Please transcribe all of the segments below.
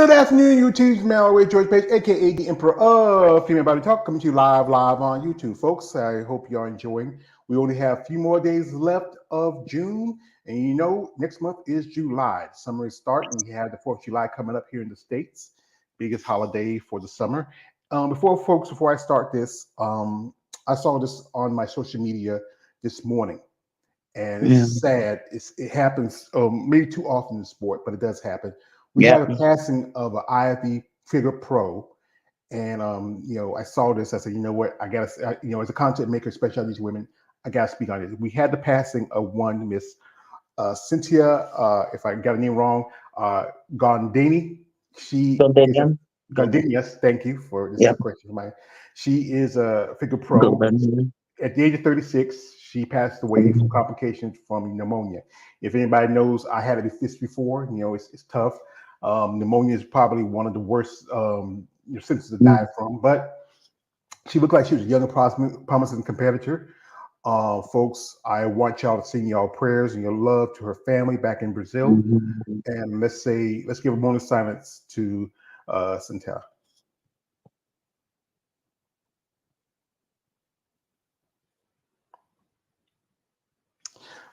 Good afternoon, YouTube. Now with George Page, aka the Emperor of Female Body Talk, coming to you live on YouTube, folks. I hope you are enjoying. We only have a few more days left of June, and next month is July. Summer is starting. We have the 4th of July coming up here in the States, biggest holiday for the summer. Before I start this, I saw this on my social media this morning, and Yeah, it's sad. It happens maybe too often in sport, but it does happen. We yeah, had a passing of an IFB figure pro, and I saw this. I said, you know what, I gotta, as a content maker, especially on these women, I gotta speak on it. We had the passing of one Miss Cynthia, if I got her name wrong, Gondini. She is a Golden. Gondini. Yes, thank you for this is Yeah, a question of mine. She is a figure pro. golden. At the age of 36, she passed away from complications from pneumonia. If anybody knows, I had this before. It's tough. Pneumonia is probably one of the worst symptoms to die from. But she looked like she was a young and promising competitor. Folks, I want y'all to send y'all prayers and your love to her family back in Brazil. And let's give a moment of silence to Cynthia.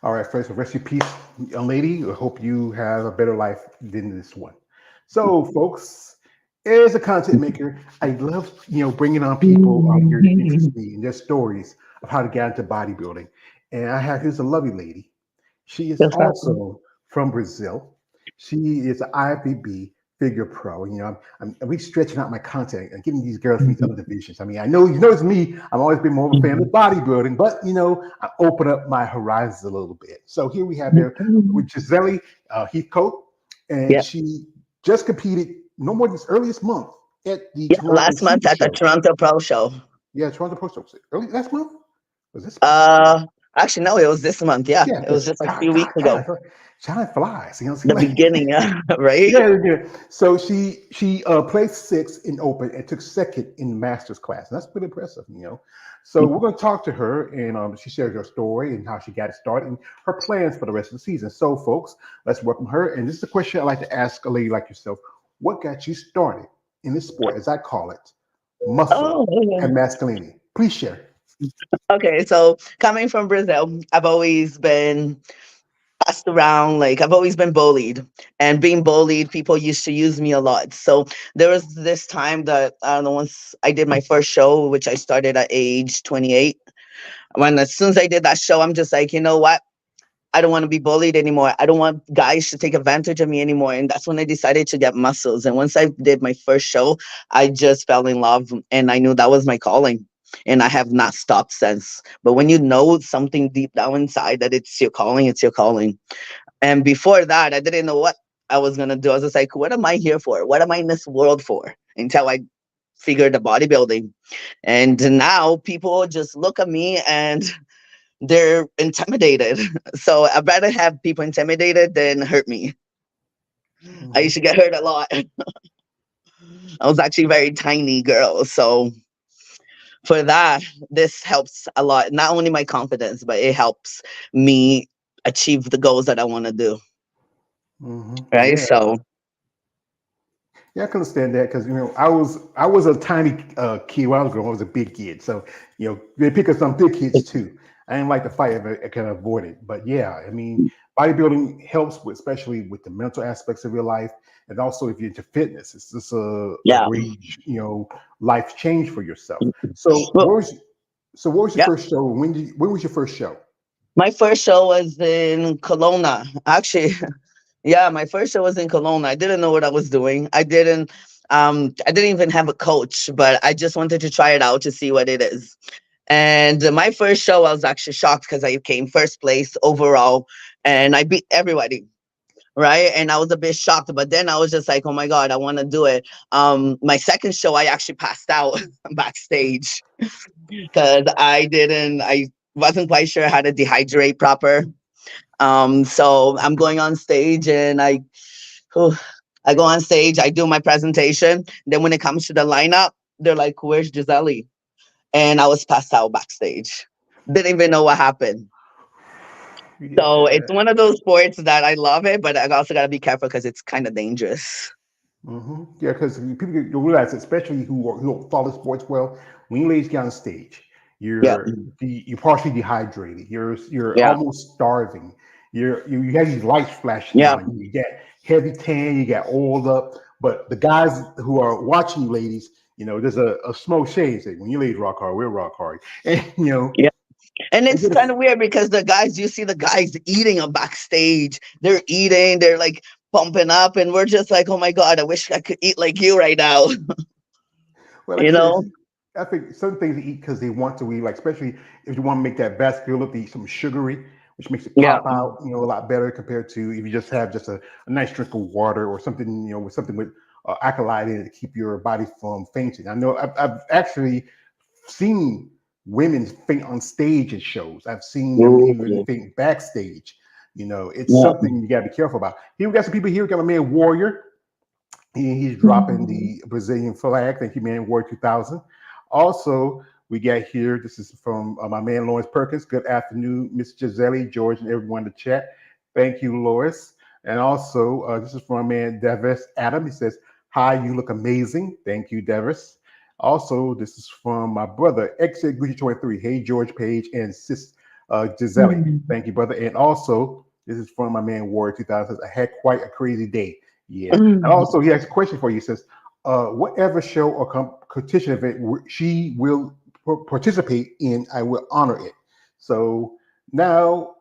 All right, first, rest in peace, young lady. I hope you have a better life than this one. So, folks, as a content maker, I love bringing on people on here that interest me and their stories of how to get into bodybuilding. And here's a lovely lady. She is Yes, also from Brazil. She is an IFBB figure pro. I'm really stretching out my content and getting these girls from these other divisions. I mean, I know it's me. I've always been more of a fan of bodybuilding, but I open up my horizons a little bit. So here we have there with Giselie Heathcote, and yeah, she just competed no more than this earliest month at the yeah. Toronto Last month Super at the Show. Toronto Pro Show. Yeah, Toronto Pro Show. Early last month? Was this month? Uh, Actually, no, it was this month. Yeah, Yeah, it was this just like a time, few weeks time, ago. time flies. You know what I'm The saying? beginning, yeah, right? Yeah, yeah. So she placed sixth in open and took second in masters class. And that's pretty impressive. So we're going to talk to her, and she shares her story and how she got it started and her plans for the rest of the season. So, folks, let's welcome her. And this is a question I like to ask a lady like yourself: what got you started in this sport, as I call it, muscle Oh, and masculinity? Please share. okay. So coming from Brazil, I've always been passed around. Like I've always been bullied, and being bullied, people used to use me a lot. So there was this time that I don't know. Once I did my first show, which I started at age 28. When as soon as I did that show, I'm just like, you know what? I don't want to be bullied anymore. I don't want guys to take advantage of me anymore. And that's when I decided to get muscles. And once I did my first show, I just fell in love and I knew that was my calling. And I have not stopped since. But when you know something deep down inside that it's your calling, it's your calling. And before that, I didn't know what I was going to do. I was just like, what am I here for? What am I in this world for? Until I figured the bodybuilding. And now people just look at me and they're intimidated. So I'd rather have people intimidated than hurt me. I Mhm. used to get hurt a lot. I was actually a very tiny girl. So for that, this helps a lot. Not only my confidence, but it helps me achieve the goals that I want to do. Right. Yeah. So Yeah, I can understand that because I was a tiny kid when I was growing. I was a big kid, so they pick up some big kids too. I didn't like to fight if I can avoid it, but yeah, I mean, bodybuilding helps with, especially with the mental aspects of your life, and also if you're into fitness, it's just a yeah. great life change for yourself. So Well, what was your yeah. first show? When was your first show? My first show was in Kelowna. Actually, yeah, my first show was in Kelowna. I didn't know what I was doing. I didn't even have a coach, but I just wanted to try it out to see what it is. And my first show, I was actually shocked because I came first place overall and I beat everybody. Right. And I was a bit shocked, but then I was just like, oh my God, I want to do it. My second show, I actually passed out backstage because I wasn't quite sure how to dehydrate proper. So I'm going on stage and whew, I go on stage, I do my presentation. Then when it comes to the lineup, they're like, where's Giselie? And I was passed out backstage. Didn't even know what happened. So Yeah. it's one of those sports that I love it, but I also got to be careful because it's kind of dangerous. Yeah, because people you realize, especially who don't follow sports well, when you ladies get on stage, Yeah, you're partially dehydrated. You're yeah, almost starving. You have these lights flashing yeah. on you. You get heavy tan. You get oiled up. But the guys who are watching you, ladies, there's a smoke shade. Say when you ladies rock hard, we're rock hard, and And they it's get kind a, of weird because the guys, you see the guys eating on backstage. They're eating, they're like pumping up, and we're just like, oh my God, I wish I could eat like you right now. well, like you I said, know? I think some things they eat because they want to eat, like especially if you want to make that basket look, they eat something sugary, which makes it Yeah. pop out, a lot better compared to if you just have just a nice drink of water or something, with something with alkali in it to keep your body from fainting. I know I've actually seen women faint on stage at shows. I've seen them even Ooh. faint backstage. It's Yeah. something you got to be careful about. Here we got some people here. We got my man Warrior. He's dropping the Brazilian flag. Thank you, man. War 2000. Also, we got here. This is from my man Lawrence Perkins. Good afternoon, Miss Giselie, George, and everyone in the chat. Thank you, Loris. And also, this is from my man Davis Adam. He says, "Hi, you look amazing." Thank you, Davis. Also, this is from my brother Exit Gucci 23. Hey, George Page and Sis Giselie. Thank you, brother. And also, this is from my man War 2000. I had quite a crazy day. Yeah. And also, he has a question for you. He says, whatever show or competition event she will participate in, I will honor it. So now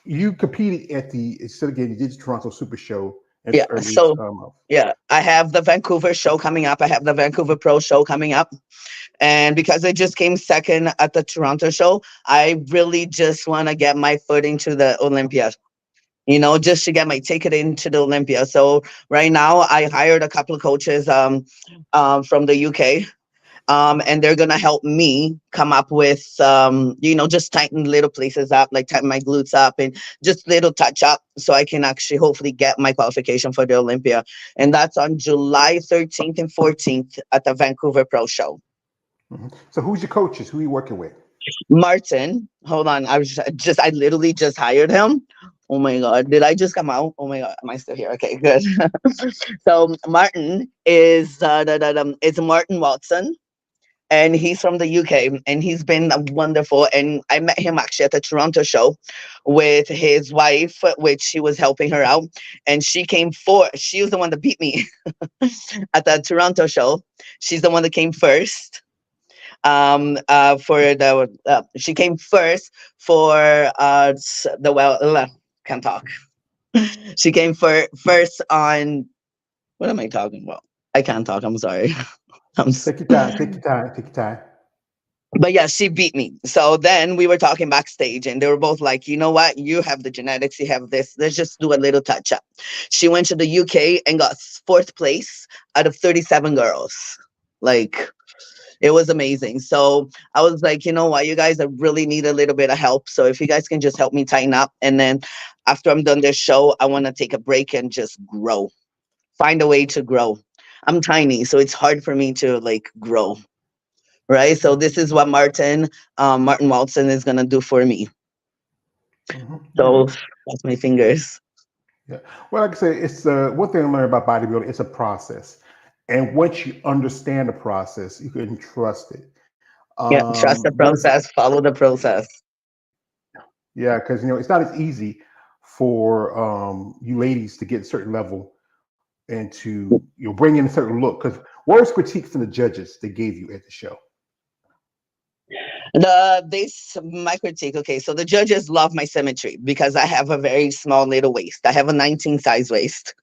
you competed at the, instead again, you did the Toronto Super Show at Yeah. the early So, month. yeah, I have the Vancouver show coming up. I have the Vancouver Pro show coming up. And because I just came second at the Toronto show, I really just want to get my foot into the Olympia, just to get my ticket into the Olympia. So right now I hired a couple of coaches from the UK. And they're gonna help me come up with just tighten little places up, like tighten my glutes up and just little touch up so I can actually hopefully get my qualification for the Olympia. And that's on July 13th and 14th at the Vancouver Pro Show. So who's your coaches? Who are you working with? Martin, hold on. I literally just hired him. Oh my God. Did I just come out? Oh my God. Am I still here? Okay, good. So Martin is, it's Martin Watson, and he's from the UK, and he's been wonderful. And I met him actually at the Toronto show with his wife, which she was helping her out. And she was the one that beat me at the Toronto show. She's the one that came first for the she came first for the can't talk. She came first on, what am I talking about? I can't talk, I'm sorry. Take your time. Take your time. Take your time. But yeah, she beat me. So then we were talking backstage, and they were both like, you know what? You have the genetics, you have this. Let's just do a little touch up. She went to the UK and got fourth place out of 37 girls. Like, it was amazing. So I was like, you know what, you guys, I really need a little bit of help. So if you guys can just help me tighten up. And then after I'm done this show, I want to take a break and just grow, find a way to grow. I'm tiny, so it's hard for me to like grow. Right. So this is what Martin Walton is going to do for me. So Hmm. that's my fingers. Yeah. Well, like I said, it's one thing I learned about bodybuilding. It's a process, and once you understand the process, you can trust it. Yeah. Trust the But it's process, follow the process. yeah, because it's not as easy for you ladies to get a certain level and to bring in a certain look. Because what was critique from the judges they gave you at the show? My critique. Okay, so the judges love my symmetry because I have a very small little waist. I have a 19 size waist,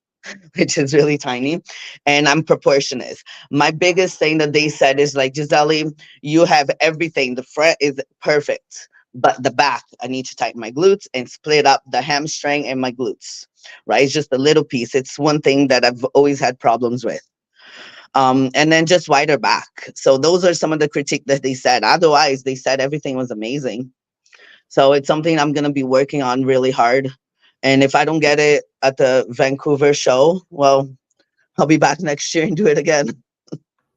which is really tiny, and I'm proportionate. My biggest thing that they said is like, Gisele, you have everything. The front is perfect, but the back, I need to tighten my glutes and split up the hamstring and my glutes. Right, it's just a little piece. It's one thing that I've always had problems with. And then just wider back. So those are some of the critique that they said. Otherwise, they said everything was amazing. So it's something I'm gonna be working on really hard. And if I don't get it at the Vancouver show, well, I'll be back next year and do it again.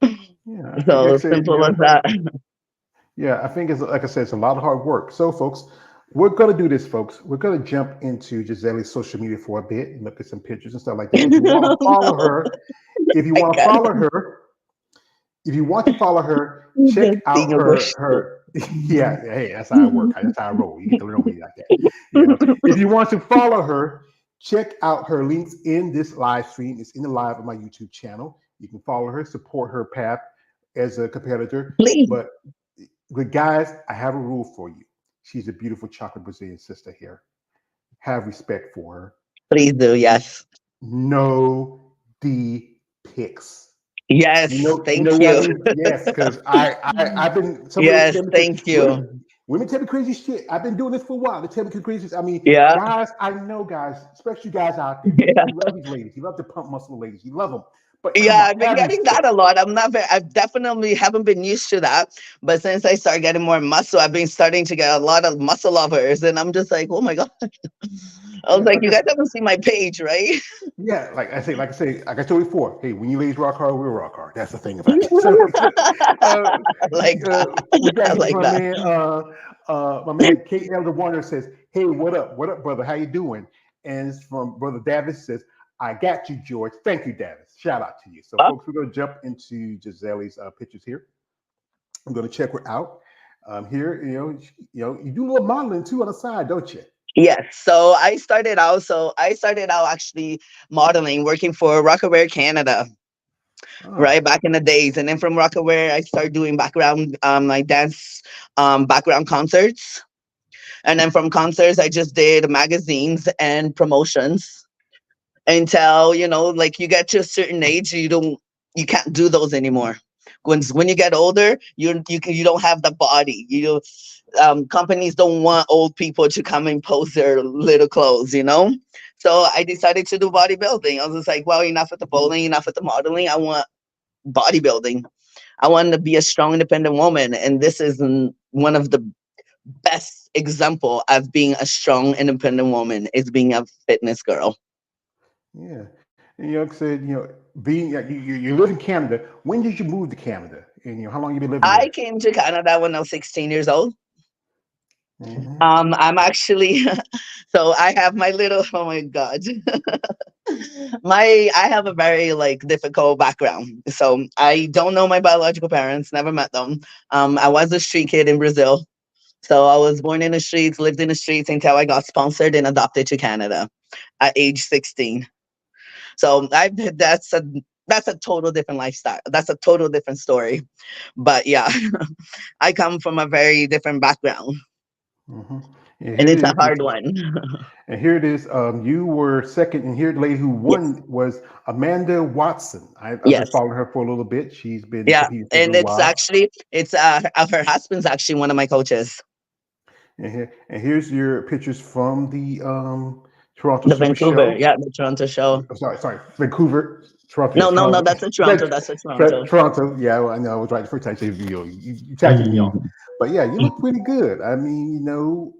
Yeah, I think, like So I said, simple as that. yeah, I think it's like I said, it's a lot of hard work. So, folks, we're gonna do this, folks. We're gonna jump into Giselle's social media for a bit and look at some pictures and stuff like that. If you want to follow No, her, if you I want to can't. follow her, if you want to follow her, check Just out being a her bush. yeah, hey, that's how I work. That's how I roll. You get to learn me like that. You know, if you want to follow her, check out her links in this live stream. It's in the live of my YouTube channel. You can follow her, support her path as a competitor. Please, But guys, I have a rule for you. She's a beautiful chocolate Brazilian sister here. Have respect for her. please do. Yes. No D pics. Yes. You Thank know what I you. mean? Yes, because I've been some ladies Yes. tell me because Thank you. women tell me crazy shit. I've been doing this for a while. They tell me crazy shit. I mean, Yeah. guys, I know guys, especially you guys out there. Yeah. You love these ladies. You love the pump muscle ladies. You love them. But come Yeah, on, I've been have getting respect. that a lot. I'm not very, I definitely haven't been used to that. But since I started getting more muscle, I've been starting to get a lot of muscle lovers. And I'm just like, oh my God. I was Yeah, like, like you I guys said, haven't seen my page, right? yeah, like I told you before. Hey, when you ladies rock hard, we rock hard. That's the thing about it. So, uh, I like that. we got I here like from that. my man Kate Elder Warner says, "Hey, what up, brother? How you doing?" And it's from brother Davis says, "I got you, George. Thank you, Davis. Shout out to you." So, Oh, folks, we're gonna jump into Giselle's pictures here. I'm gonna check her out. Here, you do a little modeling too on the side, don't you? yes. So I started out actually modeling, working for Rockaware Canada, Oh, right back in the days. And then from Rockaware, I started doing background, like dance, background concerts. And then from concerts, I just did magazines and promotions until, like you get to a certain age, you can't do those anymore. When you get older, you don't have the body. Companies don't want old people to come and pose their little clothes. So I decided to do bodybuilding. I was just like, well, enough with the bowling, enough with the modeling. I want bodybuilding. I want to be a strong, independent woman, and this is one of the best example of being a strong, independent woman is being a fitness girl. yeah. And, like I said, being you live in Canada. When did you move to Canada? And how long you been living I there? came to Canada when I was 16 years old. Hmm. I'm actually so I have my little oh my god. I have a very like difficult background. So I don't know my biological parents, never met them. I was a street kid in Brazil. So I was born in the streets, lived in the streets until I got sponsored and adopted to Canada at age 16. So that's a total different lifestyle. That's a total different story. But yeah, I come from a very different background, Hmm. And and here it's a it is. hard one. And here it is. You were second, and here the lady who Yes, won was Amanda Watson. I've been yes, following her for a little bit. She's been yeah. competing for a And little it's while. actually it's her husband's actually one of my coaches, And here's your pictures from the Toronto the Super Vancouver, Show. yeah, the Toronto show. Sorry, Vancouver, Toronto. No, Yes, no, no, Toronto. that's a Toronto. That's a Toronto. Toronto. Yeah, well, I know. I was right the first time. So you tagged me off. But yeah, you look pretty good. I mean,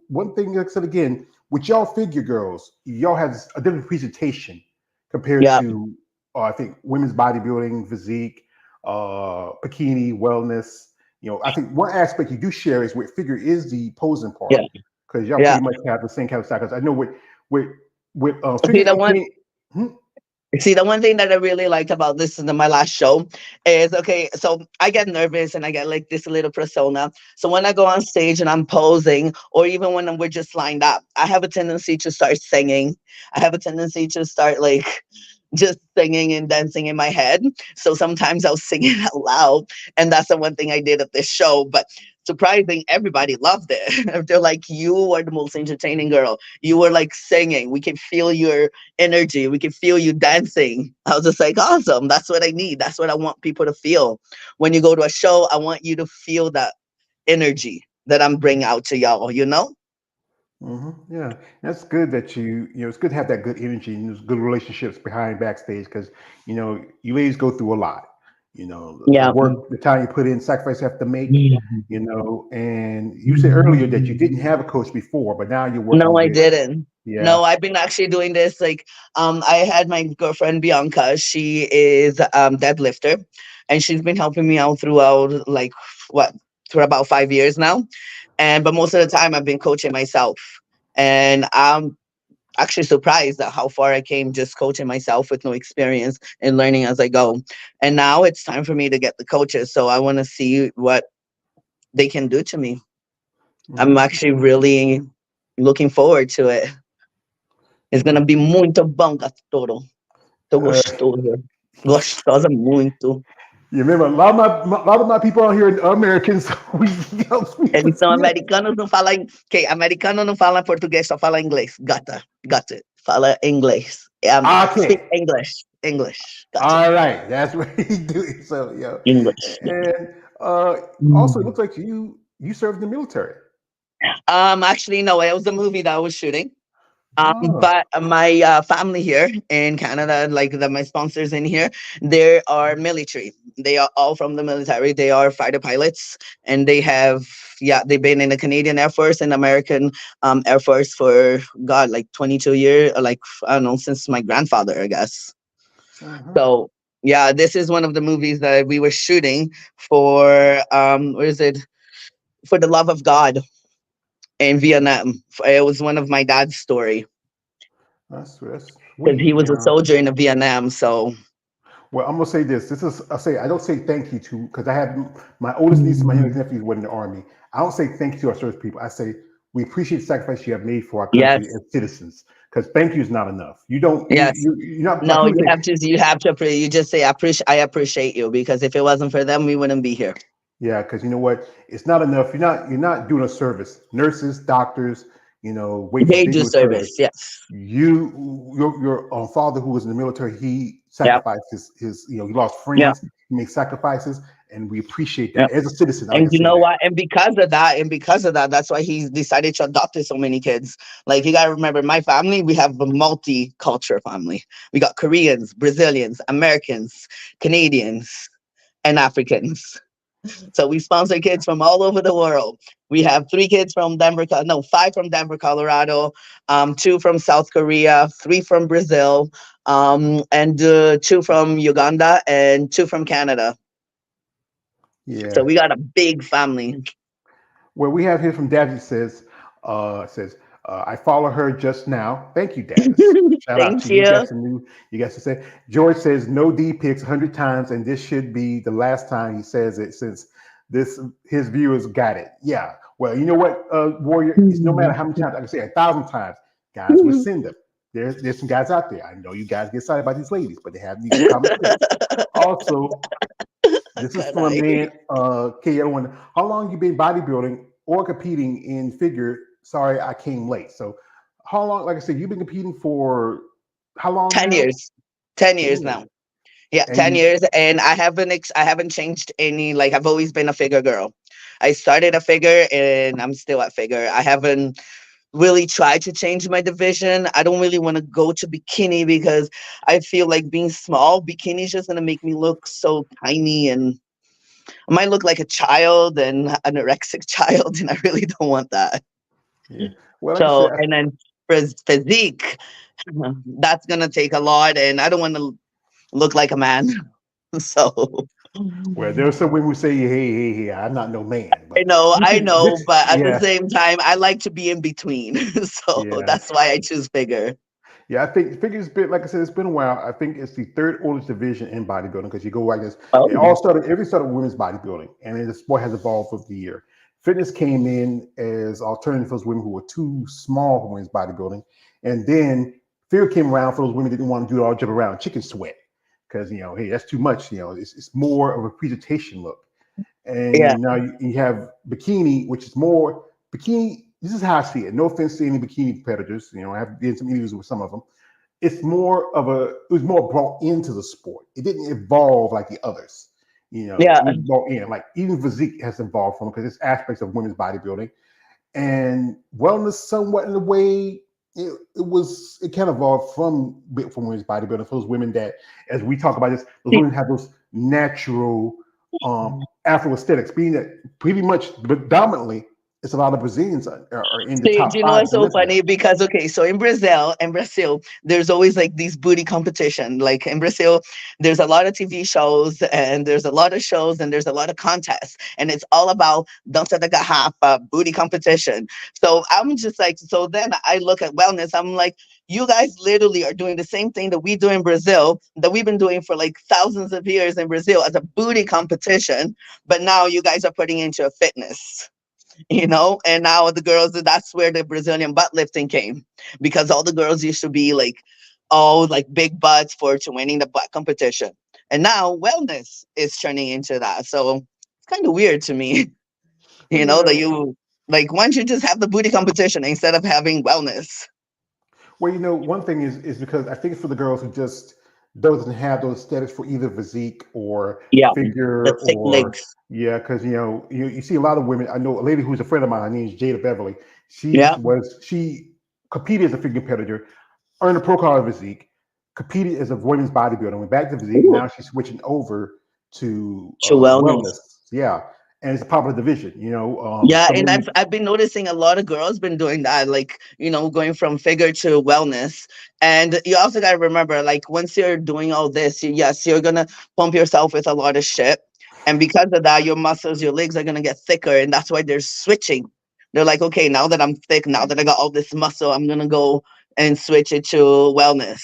one thing like I said again, with y'all figure girls, y'all have a different presentation compared Yeah, to, I think, women's bodybuilding, physique, bikini, wellness. I think one aspect you do share is with figure is the posing part yeah, because y'all yeah. pretty much have the same kind of style. Because I know with See figure the one. eighteen. Hmm? See, the one thing that I really liked about this in my last show is okay. So I get nervous and I get like this little persona. So when I go on stage and I'm posing, or even when we're just lined up, I have a tendency to start singing. I have a tendency to start like just singing and dancing in my head. So sometimes I'll sing it out loud. And that's the one thing I did at this show. But surprising, everybody loved it. They're like, you were the most entertaining girl. You were like singing. We can feel your energy. We can feel you dancing. I was just like, awesome. That's what I need. That's what I want people to feel. When you go to a show, I want you to feel that energy that I'm bringing out to y'all. Yeah, that's good that it's good to have that good energy and those good relationships behind backstage because, you ladies go through a lot, the Yeah. work, the time you put in, sacrifice you have to make, and you said earlier that you didn't have a coach before, but now you're No, working I with, didn't. yeah, No, I've been actually doing this. Like, I had my girlfriend Bianca. She is deadlifter, and she's been helping me out throughout like what for about 5 years now. But most of the time I've been coaching myself. And I'm actually surprised at how far I came just coaching myself with no experience and learning as I go. And now it's time for me to get the coaches. So I want to see what they can do to me. I'm Mhm. actually really looking forward to it. It's gonna be muito bom, Castoro. Tô Uh, gostoso. Gostosa muito. you remember a lot of my people out here are Americans. We, Eles são americanos, não falam. Okay, americano não fala português, só fala inglês. Got it. Fala inglês. Speak okay. English. English. Got it. All right, that's what he do. So English. and also it Mm. looks like you served in the military. Actually, no, it was a movie that I was shooting. Oh, But my family here in Canada, like my sponsors in here, they are military. They are all from the military. They are fighter pilots, and they have, yeah, they've been in the Canadian Air Force and American Air Force for God, like 22 years, like I don't know, since my grandfather, I guess. uh-huh. So yeah, this is one of the movies that we were shooting for. What is it? For the love of God in Vietnam. It was one of my dad's story That's because sweet. he was a soldier in Vietnam. So Well, I'm gonna say this. This is I don't say thank you to because I have my oldest niece and my mm, youngest nephews were in the army. I don't say thank you to our service people. I say we appreciate the sacrifice you have made for our country yes, as citizens. Because thank you is not enough. You don't yes. you're not like No, people say. you have to you just say I appreciate you because if it wasn't for them, we wouldn't be here. Yeah, because you know what? It's not enough. You're not doing a service. Nurses, doctors, waitresses, They they do do a service. service. Yes. Your father who was in the military, he Yep. sacrificed his he lost Yep. friends, he made sacrifices, and we appreciate that Yep. as a citizen. I like And to you say know that. what? And because of that, that's why he decided to adopt so many kids. Like you gotta remember, my family, we have a multicultural family. We got Koreans, Brazilians, Americans, Canadians, and Africans. So we sponsor kids from all over the world. We have three kids from Denver, no, five from Denver, Colorado, two from South Korea, three from Brazil, and two from Uganda, and two from Canada. So Yeah. we got a big family. Well, we have here from Davis says I follow her just now. Thank you, Davis. Shout out Thank to you. You got you. some new. You got to say. George says no D pics 100 times, and this should be the last time he says it since this his viewers got it. Yeah. Well, you know what, Warrior? It's no matter how many times I can say 1,000 times, guys will send them. There's some guys out there. I know you guys get excited about these ladies, but they have need some common sense. Also, this is from a Caray. man, KL1. How long you been bodybuilding or competing in figure? Sorry, I came late. So, how long? Like I said, you've been competing for how long 10 now? years. 10 10 years years. now. Yeah, And 10 you, years. And I haven't changed any, like, I've always been a figure girl. I started a figure and I'm still at figure. I haven't really tried to change my division. I don't really want to go to bikini because I feel like being small, bikini is just going to make me look so tiny and I might look like a child and anorexic child. And I really don't want that. yeah. Well, like I So, said, and then physique, that's going to take a lot. And I don't want to look like a man. So well, there are some women who say, hey, I'm not no man, but I know, but at the yeah, same time, I like to be in between. So yeah. that's why I choose bigger. Yeah, I think figures been like I said, it's been a while. I think it's the third oldest division in bodybuilding because you go like this. It Oh, all started. Every started with women's bodybuilding, and then the sport has evolved over the year. Fitness came in as alternative for those women who were too small for women's bodybuilding, and then fear came around for those women that didn't want to do it all jump around chicken sweat because hey, that's too much. It's more of a presentation look. yeah, And now you have bikini, which is more bikini. This is how I see it. No offense to any bikini competitors. I have did some interviews with some of them. It was more brought into the sport. It didn't evolve like the others. yeah, It was brought in. Like even physique has evolved from because it's aspects of women's bodybuilding and wellness somewhat in a way. It kind of evolved from women's bodybuilding for those women that, as we talk about this, those women have those natural Afro aesthetics, being that pretty much predominantly it's a lot of Brazilians are in the So, do top you know five what's so Olympians. funny? Because okay, so in Brazil, there's always like these booty competition. Like in Brazil, there's a lot of TV shows and there's a lot of shows and there's a lot of contests, and it's all about dança da garrafa, booty competition. So I'm just like, so then I look at wellness. I'm like, you guys literally are doing the same thing that we do in Brazil, that we've been doing for like thousands of years in Brazil as a booty competition, but now you guys are putting into a fitness, and now the girls, that's where the Brazilian butt lifting came, because all the girls used to be like all like big butts for to winning the butt competition, and now wellness is turning into that. So it's kind of weird to me, Well, that you, like, why don't you just have the booty competition instead of having wellness? one thing is because I think it's for the girls who just doesn't have those aesthetics for either physique or Yeah, the figure thick or legs. yeah, because you see a lot of women. I know a lady who's a friend of mine. Her name is Jada Beverly. Yeah. She competed as a figure competitor, earned a pro card physique, competed as a women's bodybuilder, went back to physique. Ooh, Now she's switching over to to wellness. wellness. Yeah, and it's a popular division. Yeah, Some and I've women. I've been noticing a lot of girls been doing that, like, going from figure to wellness. And you also gotta remember, like, once you're doing all this, yes, you're gonna pump yourself with a lot of shit. And because of that, your muscles, your legs are gonna get thicker, and that's why they're switching. They're like, okay, now that I'm thick, now that I got all this muscle, I'm gonna go and switch it to wellness.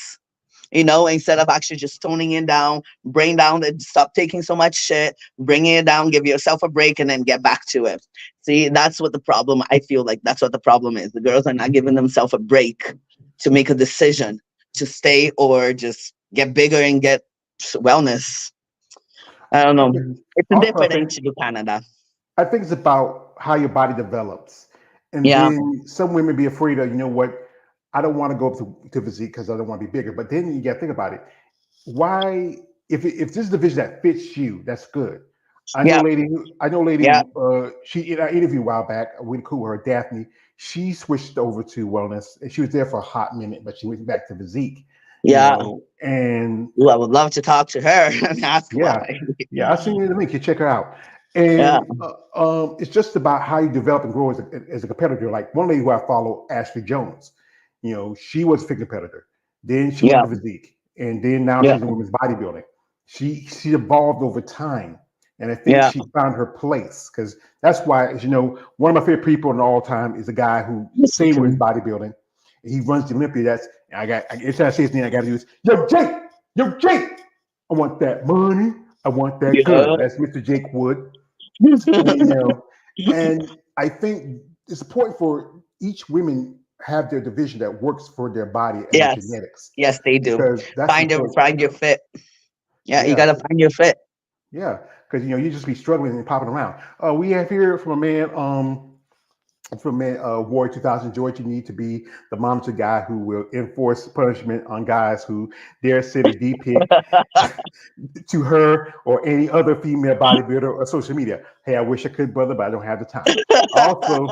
Instead of actually just toning it down, bring down and stop taking so much shit, bringing it down, give yourself a break, and then get back to it. See, that's what the problem, I feel like that's what the problem is. The girls are not giving themselves a break to make a decision to stay or just get bigger and get wellness. I don't know. It's a Also, different into Canada. I think it's about how your body develops. And Yeah. then some women be afraid of, I don't want to go up to physique because I don't want to be bigger. But then you got to think about it. Why, if this is the vision that fits you, that's good. Yeah. I know a lady Yeah. who, she, in an interview a while back, I went cool with her, Daphne. She switched over to wellness and she was there for a hot minute, but she went back to physique, Yeah. and Ooh, I would love to talk to her and ask yeah, why. yeah. I'll send you the link. You check her out. Yeah. And it's just about how you develop and grow as a competitor. Like one lady who I follow, Ashley Jones. She was a fit competitor. Then she went Yeah. to physique, and then now Yeah. she's in women's bodybuilding. She evolved over time, and I think Yeah. she found her place because that's why, as you know, one of my favorite people in all time is a guy who Yes, same women's okay. bodybuilding. He runs the Olympia. Every time I say his name, I got to use yo Jake. I want that money. I want that Yeah. good. That's Mr. Jake Wood. You know, and I think it's important for each women have their division that works for their body and their Yes. genetics Yes, they do. because that's Find your important. find your fit. Yeah, you Yeah, gotta find your fit. yeah, because you just be struggling and popping around. We have here from a man. From War 2000, George, you need to be the monitor guy who will enforce punishment on guys who dare send a D-pic to her or any other female bodybuilder or social media. Hey, I wish I could, brother, but I don't have the time. Also,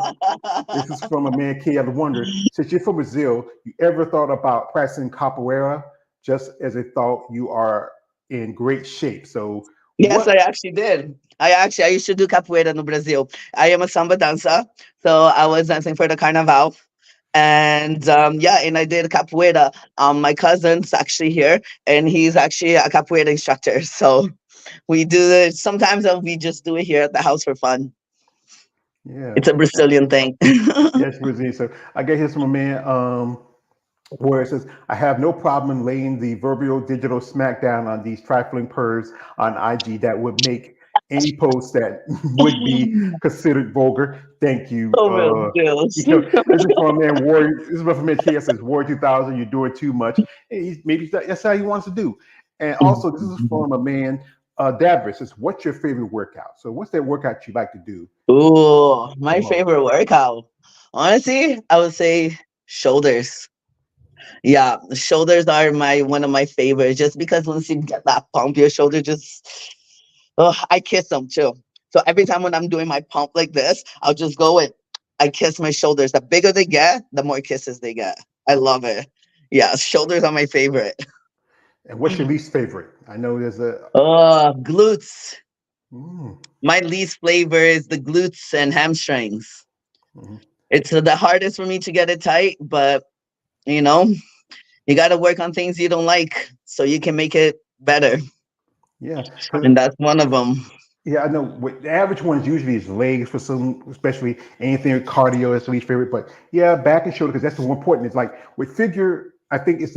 this is from a man, K. of the Wonder. Since you're from Brazil, you ever thought about practicing capoeira? Just as a thought, you are in great shape. So, Yes, I what? actually did. I used to do capoeira no Brazil. I am a samba dancer, so I was dancing for the carnival. And yeah, and I did capoeira. My cousin's actually here, and he's actually a capoeira instructor. So we do it sometimes. We just do it here at the house for fun. Yeah. It's a Brazilian thing. Yes, Brazil. So I get here from a man. Where it says, I have no problem laying the verbal digital smackdown on these trifling pervs on IG that would make any post that would be considered vulgar. Thank you. Oh, real deals. This is from a man Warrior. This is from a man KS says Warrior 2000. You're doing too much. And maybe that's how he wants to do. And also, this is from a man Davris. Says, what's your favorite workout? So, what's that workout you like to do Ooh, the my most? favorite workout. Honestly, I would say shoulders. Yeah, the shoulders are my one of my favorites just because once you get that pump, your shoulder just oh, I kiss them too. So every time when I'm doing my pump like this, I'll just go and I kiss my shoulders. The bigger they get, the more kisses they get. I love it. Yeah, shoulders are my favorite. And what's your least favorite? I know there's a. Glutes. Mm, My least flavor is the glutes and hamstrings. Mhm. It's the hardest for me to get it tight, but you know, you got to work on things you don't like so you can make it better. Yeah, because And that's one of them. yeah, I know the average ones usually is legs for some, especially anything with cardio is the least favorite. But yeah, back and shoulder because that's the more important. It's like with figure, I think it's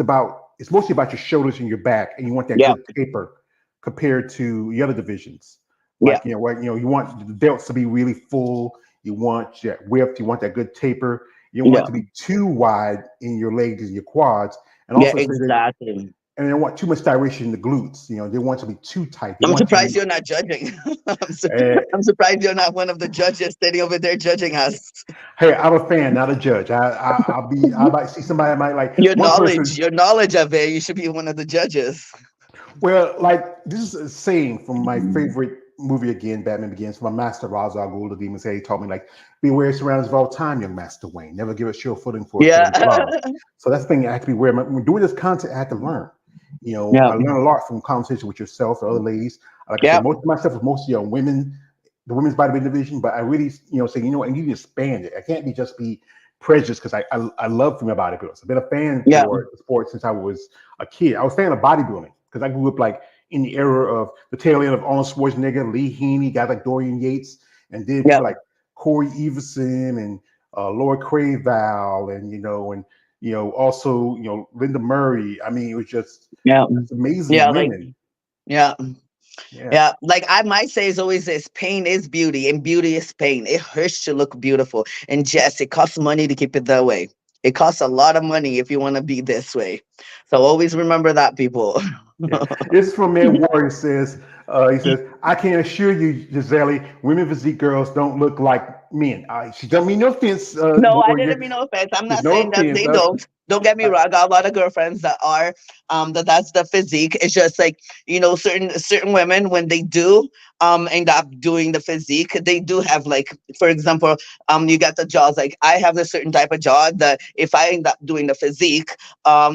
mostly about your shoulders and your back, and you want that Yeah. good taper compared to the other divisions. Yeah. Like you want the delts to be really full. You want that width. You want that good taper. You don't want Yeah. it to be too wide in your legs and your quads, and Yeah, also say that. exactly. And they don't want too much gyration in the glutes. They want it to be too tight. They I'm want it to surprised be. you're not judging. Uh, I'm surprised you're not one of the judges sitting over there judging us. Hey, I'm a fan, not a judge. I might see somebody I might like one person. Your knowledge of it, you should be one of the judges. Well, like this is a saying from my favorite movie again, Batman Begins. From my master Ra's al Ghul, the demon said he taught me like, beware surroundings of all time, young Master Wayne. Never give a sure footing for a Yeah. foot in love. So that's the thing I have to be aware. When doing this content, I had to learn. Yeah. I learn a lot from conversation with yourself, the other ladies. Like I said, Yeah. most of my stuff is mostly on women, the women's bodybuilding division. But I really, say, I need to expand it. I can't just be prejudiced because I love female bodybuilders. I've been a fan Yeah. for the sport since I was a kid. I was a fan of bodybuilding because I grew up like in the era of the tail end of Arnold Schwarzenegger, Lee Haney, guys like Dorian Yates, and then Yeah. people like Corey Everson and Laura Craval, and also Linda Murray. I mean, it was Yeah. just amazing Yeah. Like, women. yeah. Yeah, Yeah, like I might say is always this pain is beauty and beauty is pain. It hurts to look beautiful. And yes, it costs money to keep it that way. It costs a lot of money if you want to be this way. So always remember that, people. yeah. This is from Man Warrior says. He says, I can assure you, Giselie, women physique girls don't look like men. She don't mean no offense, No, I didn't Warrior. mean no offense. I'm There's not no saying that offense. they don't. Don't get me Uh, wrong. I got a lot of girlfriends that are that's the physique. It's just like, certain women when they do end up doing the physique, they do have like, for example, you got the jaws. Like I have a certain type of jaw that if I end up doing the physique,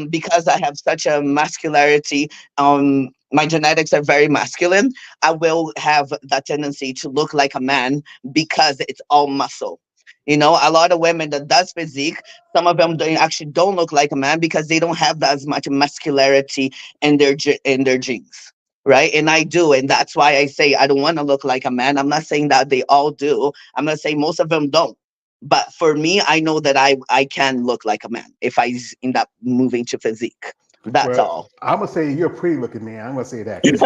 because I have such a muscularity, my genetics are very masculine, I will have that tendency to look like a man because it's all muscle. A lot of women that does physique, some of them actually don't look like a man because they don't have that as much muscularity in their genes, right? And I do, and that's why I say I don't want to look like a man. I'm not saying that they all do. I'm not saying most of them don't. But for me, I know that I can look like a man if end up moving to physique. That's well, all. I'm gonna say you're a pretty looking man. I'm gonna say that because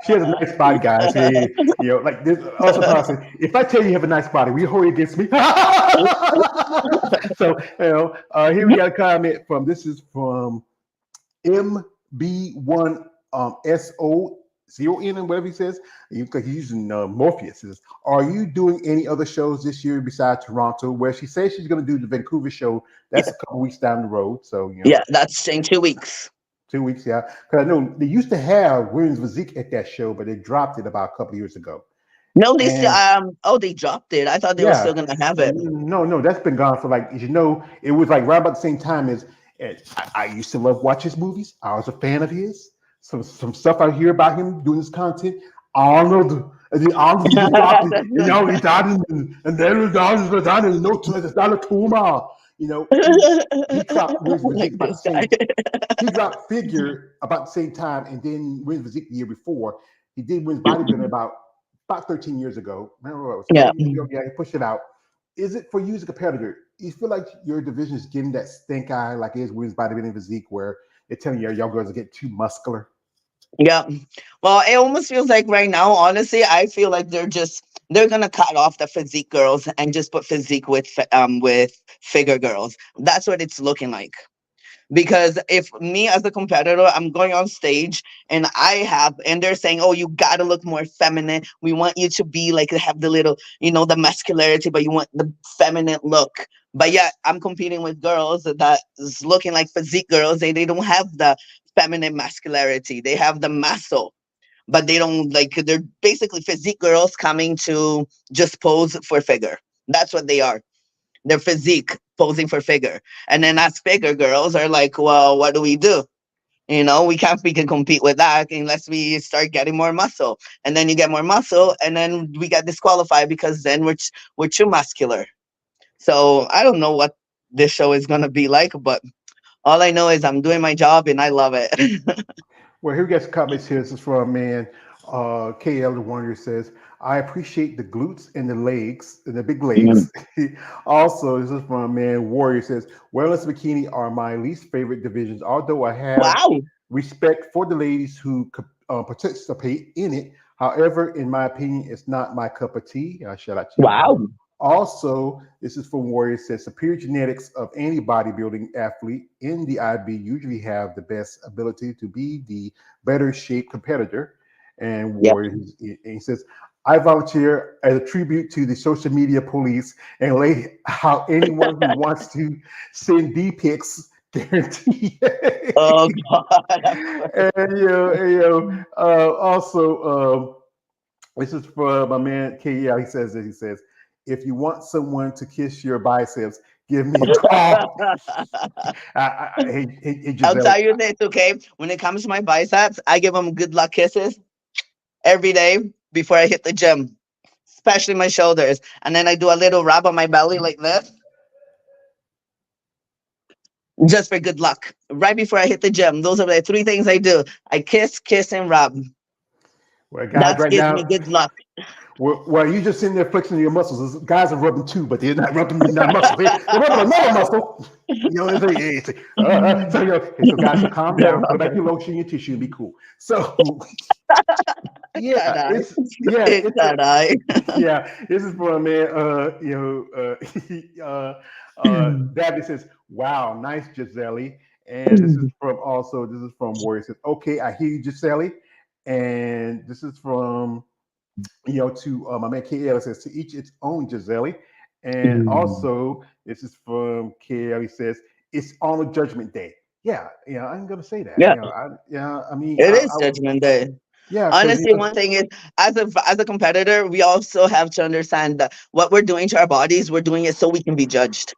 she has a nice body, guys. Hey, like this. Also, person, if I tell you have a nice body, will you hold it against me? So, here we got a comment from. This is from MB1 SO 0N and whatever he says, because he's using Morpheus. Says, are you doing any other shows this year besides Toronto? Where she says she's going to do the Vancouver show. That's a couple weeks down the road. So, Yeah, that's in 2 weeks. 2 weeks, yeah. Because I know they used to have women's physique at that show, but they dropped it about a couple of years ago. No, they still And oh, they dropped it. I thought they were yeah, still gonna have it. no, that's been gone for like, it was like right about the same time as I used to love watch his movies. I was a fan of his. Some stuff I hear about him doing this content. Arnold, Arnold he just dropped it. He died and then he died and no, it's not a tumor. He dropped Wins Physique Like about the this guy. same. He dropped Figure about the same time, and then Wins Physique the year before. He did Wins Bodybuilding about 13 years ago. Remember what it was Yeah. 13 years ago? Yeah, he pushed it out. Is it for you as a competitor? You feel like your division is getting that stink eye like it is Women's Bodybuilding Physique, where they're telling you young girls are getting too muscular? Yeah. Well, it almost feels like right now, honestly, I feel like they're gonna cut off the physique girls and just put physique with figure girls. That's what it's looking like. Because if me as a competitor, I'm going on stage and they're saying, oh, you gotta look more feminine. We want you to be like have the little, the muscularity, but you want the feminine look. But yet I'm competing with girls that is looking like physique girls. They don't have the feminine muscularity. They have the muscle, but they don't they're basically physique girls coming to just pose for figure. That's what they are. Their physique posing for figure. And then us figure girls are like, well, what do we do? We can compete with that unless we start getting more muscle. And then you get more muscle and then we get disqualified because then we're too muscular. So I don't know what this show is gonna be like, but all I know is I'm doing my job and I love it. Well, here we got some comments here. This is from a man, KL the Warrior says, I appreciate the glutes and the legs, and the big Mm. legs. Also, this is from a man, Warrior says, wellness bikini are my least favorite divisions, although I have Wow. respect for the ladies who participate in it. However, in my opinion, it's not my cup of tea. Shout out to you. Wow. Also, this is from Warrior says superior genetics of any bodybuilding athlete in the IB usually have the best ability to be the better shaped competitor. And Yep. Warrior, he says, I volunteer as a tribute to the social media police and lay out anyone who wants to send D pics guarantee. Oh God. Also, this is for my man KL. He says that he says, if you want someone to kiss your biceps, give me a call. Hey, I'll Giselie. tell you this, okay? When it comes to my biceps, I give them good luck kisses every day before I hit the gym, especially my shoulders. And then I do a little rub on my belly like this, just for good luck. Right before I hit the gym. Those are the three things I do. I kiss, kiss, and rub. Well, guys, That right gives me now, good luck. well, you just sitting there flexing your muscles. Guys are rubbing too, but they're not rubbing that muscle. They're rubbing another muscle. You know what I'm saying? So guys, so calm The down. Put back rubber. your lotion, your tissue, and be cool. So, That yeah, eye. it's a That eye. yeah, this is for a man. David says, "Wow, nice, Giselie." And this is from Warrior says, "Okay, I hear you, Giselie." And this is from to my man KL says, "To each its own, Giselie." And also this is from KL. He says, "It's on a Judgment Day." Yeah, yeah, I'm gonna say that. Yeah, I mean, it is Judgment Day. yeah, because Honestly, one thing is, as a competitor, we also have to understand that what we're doing to our bodies, we're doing it so we can be judged.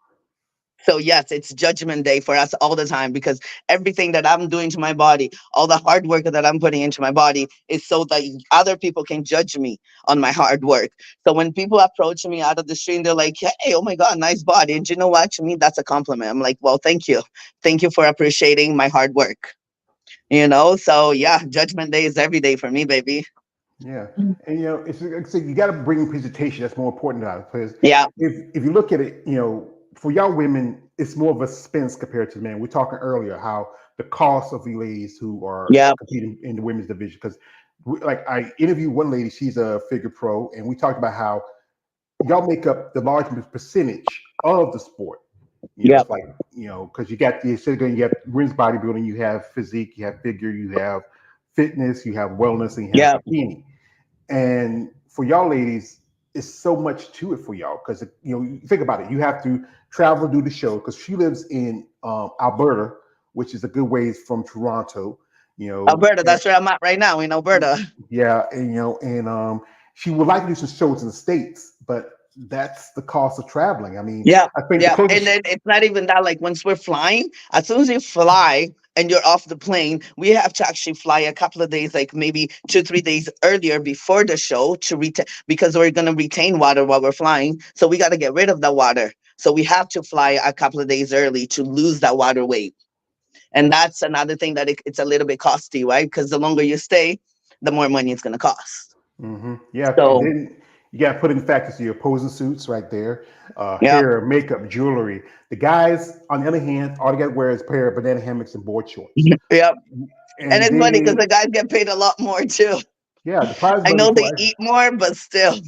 So yes, it's Judgment Day for us all the time because everything that I'm doing to my body, all the hard work that I'm putting into my body, is so that other people can judge me on my hard work. So when people approach me out of the street, they're like, "Hey, oh my God, nice body!" And you know what? To me, that's a compliment. I'm like, "Well, thank you for appreciating my hard work." So yeah, Judgment Day is every day for me, baby. Yeah, and it's like I said, you got to bring presentation. That's more important now because Yeah, if you look at it, for y'all women, it's more of a expense compared to men. We're talking earlier how the cost of the ladies who are yeah, competing in the women's division. Because, like, I interviewed one lady, she's a figure pro, and we talked about how y'all make up the large percentage of the sport. yeah, It's like because you got women's bodybuilding, you have physique, you have figure, you have fitness, you have wellness, and you have yeah. bikini. And for y'all ladies, it's so much to it for y'all because you think about it. You have to travel, do the show because she lives in Alberta, which is a good ways from Toronto. You know, Alberta, that's where I'm at right now in Alberta. yeah, and she would like to do some shows in the states, but that's the cost of traveling. I mean, Yeah, I think the yeah. And closest. then it's not even that. Like once we're flying, as soon as you fly and you're off the plane, we have to actually fly a couple of days, like maybe 2, 3 days earlier before the show to retain because we're gonna retain water while we're flying. So we got to get rid of the water. So we have to fly a couple of days early to lose that water weight. And that's another thing that it's a little bit costly, right? Because the longer you stay, the more money it's gonna cost. Yeah, and So then you got to put in factors your posing suits right there, yeah. hair, makeup, jewelry. The guys, on the other hand, all they got to wear is a pair of banana hammocks and board shorts. Yeah. And And it's funny because the then, guys get paid a lot more too. yeah, the prize I money know they for eat more, but still.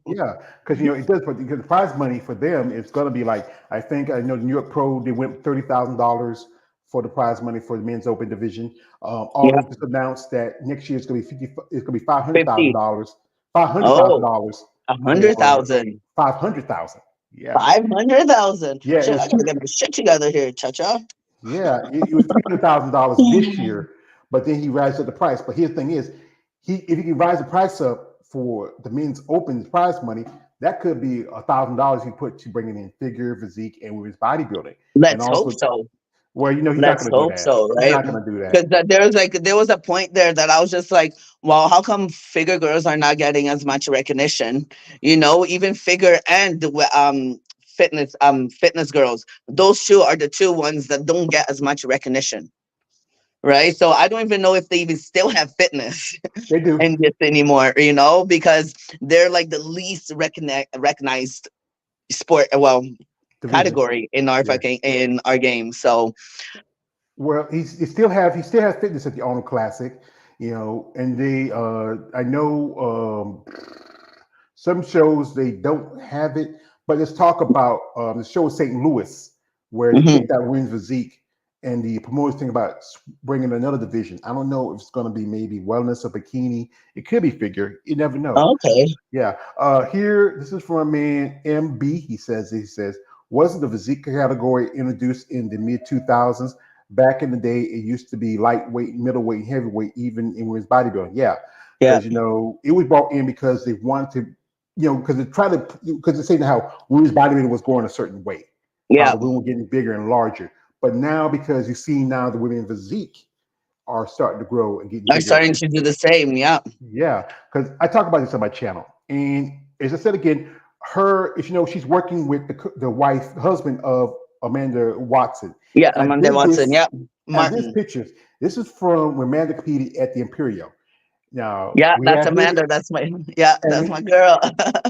yeah, because it does. Because the prize money for them is going to be like I know the New York Pro they went $30,000 for the prize money for the men's open division. All Yeah, of just announced that next year it's going to be 50. It's going to be five hundred thousand 50. dollars. Five hundred thousand Oh, dollars a hundred for thousand. 500,000. Yeah, 500,000. yeah, it Shit, was I gotta get my shit together here, cha-cha. it was $300,000 this year, but then he raised up the price. But here's the thing is, if he can rise the price up for the men's open prize money, that could be $1,000 he put to bringing in figure, physique, and with his bodybuilding, and Let's hope also, so. well, he's not Let's going to do hope that. so, He's right? not going to do that. Because there was a point there that I was just like, well, how come figure girls are not getting as much recognition? Even figure and fitness girls. Those two are the two ones that don't get as much recognition, right? So I don't even know if they even still have fitness They do. in this anymore, because they're like the least recognized sport, well, Division. category in our Yeah. game. So Well, he still has fitness at the Arnold Classic, and they I know some shows they don't have it, but let's talk about the show in St. Louis where they mhm. take that women's physique and the promoters think about bringing another division. I don't know if it's going to be maybe wellness or bikini. It could be figure. You never know. Okay. Yeah. Here, this is from a man, MB. He says, wasn't the physique category introduced in the mid 2000s? Back in the day, it used to be lightweight, middleweight, heavyweight, even in women's bodybuilding. Yeah, Yeah. because it was brought in because they wanted to, because they tried to, because they saying how women's bodybuilding was going a certain way, how Yeah. the women were getting bigger and larger. But now, because you see now the women's physique are starting to grow and getting I'm bigger. starting to do the same. Yeah. Yeah, because I talk about this on my channel, and as I said again, she's working with the husband of Amanda Watson. Yeah. And I Amanda did Watson. this, Yeah. and this Martin. pictures. This is from when Amanda competed at the Imperial. Now Yeah. we That's have here, Amanda. Yeah. That's and my girl.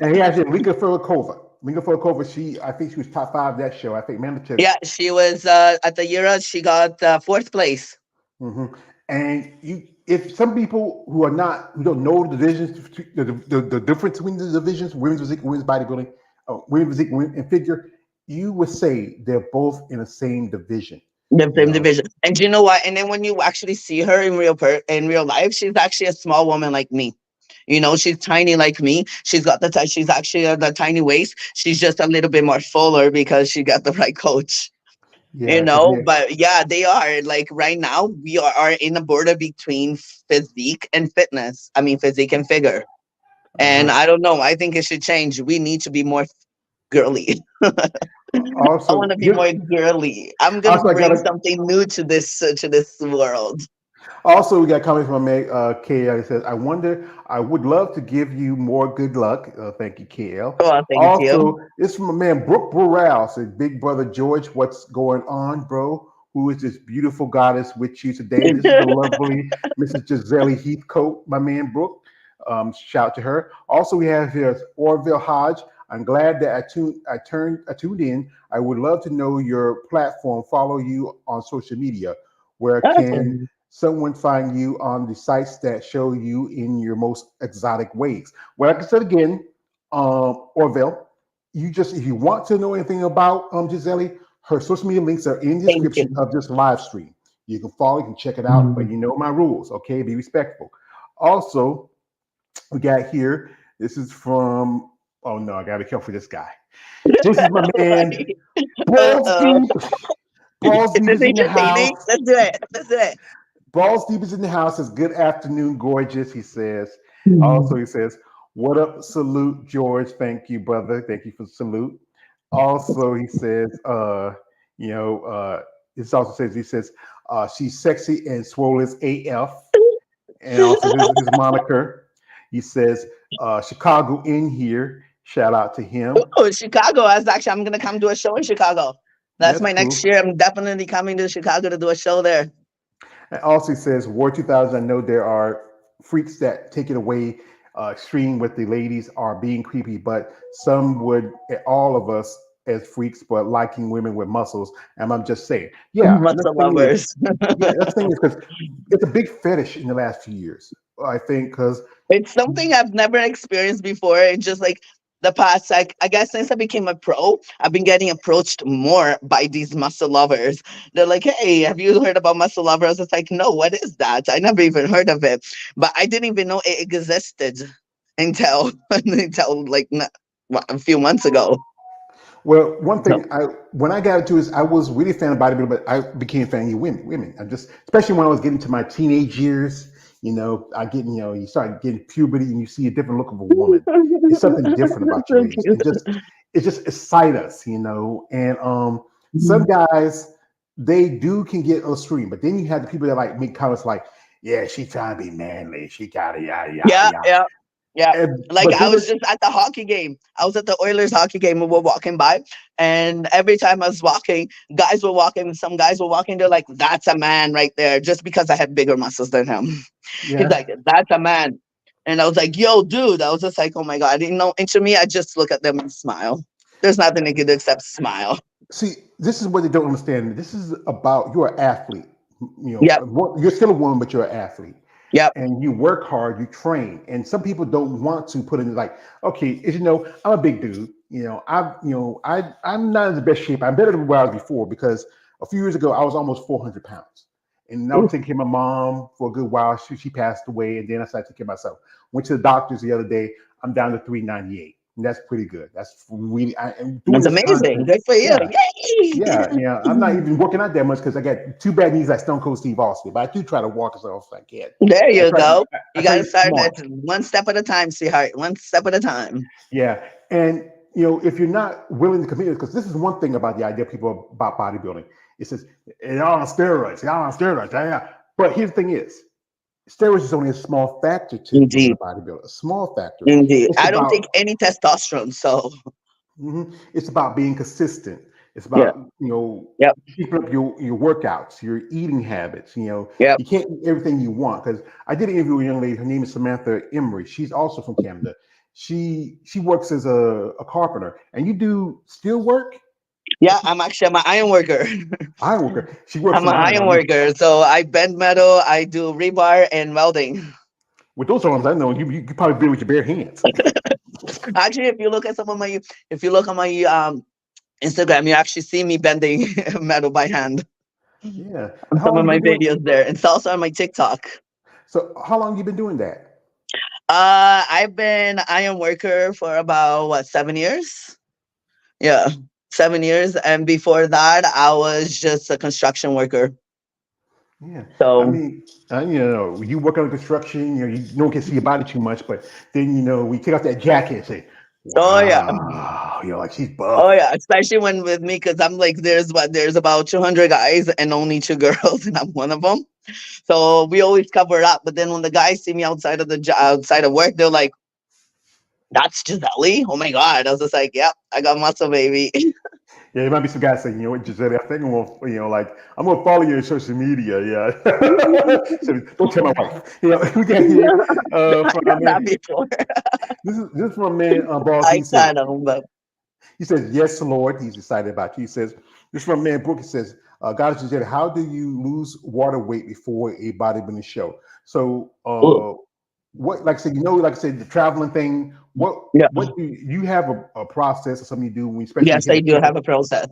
and he has here Lika Filikova. Lika Filikova, I think she was top five that show. I think Amanda took. Yeah. She was at the Euro. She got fourth place. hmm And if some people who don't know the divisions, the difference between the divisions, women's physique, women's bodybuilding, women's physique, and figure, you would say they're both in the same division. The You same know, division. And do you know what? And then when you actually see her in real life, she's actually a small woman like me. She's tiny like me. She's actually the tiny waist. She's just a little bit more fuller because she got the right coach. yeah, because But yeah, they are like right now we are in a border between physique and fitness. I mean, physique and figure. And uh, I don't know. I think it should change. We need to be more girly. I want also to be here, more girly. I'm gonna also I got bring a something new to this world. Also, we got comments from KL. He says, I would love to give you more good luck. Thank you, KL. Oh, thank you. Also, this from a man, Brooke Burrell. Said, Big brother George, what's going on, bro? Who is this beautiful goddess with you today? This is the lovely Mrs. Giselie Heathcote, my man, Brooke. Shout to her. Also, we have here Orville Hodge. I'm glad that I tuned in. I would love to know your platform, follow you on social media. Where can Awesome. someone find you on the sites that show you in your most exotic ways? Well, like I said again, Orville, if you want to know anything about Gisele, her social media links are in the Thank description you. of this live stream. You can follow, you can check it out, but you know my rules, okay? Be respectful. Also, we got here, this is from, oh no, I gotta be careful for this guy. This is my man, Right. Balls Uh-oh. Deep. Balls Is Deep this is in the entertaining? house. Let's do it. Let's do it. Balls Deep is in the house. Says, good afternoon, gorgeous. He says. Also, Mhm. he says, what up, salute, George. Thank you, brother. Thank you for the salute. Also, he says, you know, this also says, she's sexy and swollen as AF. And also, this is his moniker. He says, Chicago in here. Shout out to him. Oh, Chicago. I'm gonna come do a show in Chicago. That's That's my next cool. year. I'm definitely coming to Chicago to do a show there. And also, he says, War 2000, I know there are freaks that take it away extreme with the ladies are being creepy, but some would, all of us as freaks, but liking women with muscles. And I'm just saying, yeah. And the Muscle thing is, lovers. yeah, that's the thing is because it's a big fetish in the last few years. I think because It's something I've never experienced before. It's just like the past, like I guess since I became a pro, I've been getting approached more by these muscle lovers. They're like, "Hey, have you heard about muscle lovers?" It's like, "No, what is that? I never even heard of it." But I didn't even know it existed until until like a few months ago. well, one So thing when I got into this, I was really a fan of bodybuilding, but I became a fan of women. Women, I just, especially when I was getting to my teenage years. You start getting puberty, and you see a different look of a woman. It's something different about you so ladies. cute. It just excites us, And some guys, they can get extreme, but then you have the people that like make comments like, "Yeah, she trying to be manly. She got it, yada yada Yeah, yada." yeah. Yeah. Like but I then was just at the hockey game. I was at the Oilers hockey game and we're walking by. And every time I was walking, guys were walking, some guys were walking, they're like, that's a man right there, just because I had bigger muscles than him. He's yeah. like, that's a man. And I was like, yo, dude. I was just like, oh my God. I didn't know. And to me, I just look at them and smile. There's nothing they can do except smile. See, this is what they don't understand. This is about you're an athlete. Yep. You're still a woman, but you're an athlete, Yep. and you work hard, you train. And some people don't want to put in like, okay, as you know, I'm a big dude. I'm not in the best shape. I'm better than where I was before because a few years ago I was almost 400 pounds, and I was Ooh, taking care of my mom for a good while. She passed away, and then I started taking care of myself. Went to the doctors the other day. I'm down to 398. And that's pretty good. That's really. I'm doing that's this amazing. content. Good for you. Yeah, Yay. yeah. I'm not even working out that much because I got two bad knees like Stone Cold Steve Austin. But I do try to walk as often as I can. There I you try. go. I You try got to to be start smart. that one step at a time, sweetheart. One step at a time. Yeah, and if you're not willing to commit, because this is one thing about the idea of people about bodybuilding. It says y'all on steroids, y'all on steroids. Yeah, yeah. But here's the thing: is steroids is only a small factor to being a Indeed. bodybuilder. A small factor. Indeed. It's I don't take about any testosterone. So, It's about being consistent. It's yeah. about Yep. keeping up your workouts, your eating habits. Yep. You can't eat everything you want because I did an interview with a young lady. Her name is Samantha Emery. She's also from Canada. She works as a carpenter, and you do steel work. Yeah. I'm an iron worker. Iron worker. She works I'm some an iron. I iron know. worker. So I bend metal, I do rebar and welding. With those arms, I know you could probably do it with your bare hands. Actually, if you look on my Instagram, you actually see me bending metal by hand Yeah. on How some long of you my been doing? videos there. It's also on my TikTok. So how long you been doing that? I've been iron worker for about what 7 years. Yeah, 7 years, and before that, I was just a construction worker. Yeah, I So, mean, you work on construction, you don't get to see your body too much, but then we take off that jacket and say, oh yeah, "Wow," like she's oh buff. yeah, especially when with me, because I'm like, there's about 200 guys and only two girls, and I'm one of them. So we always cover it up. But then when the guys see me outside of outside of work, they're like, "That's Giselie? Oh my god!" I was just like, "Yep, I got muscle, baby." Yeah, there might be some guys saying, what, Giselie, I think I'm gonna, I'm gonna follow you on social media. Yeah, so don't tell my wife. We got here I from our got man. that before. This is from a man, boss. I kind of, but He says, "Yes, Lord." He's excited about you. He says, "This is from man Brooke." He says, "God is said, how do you lose water weight before a bodybuilding show?" So, ooh, what, like I said, like I said, the traveling thing. What yeah. what do you have a process or something you do when, especially when Yes, you hit I a do peak? have a process.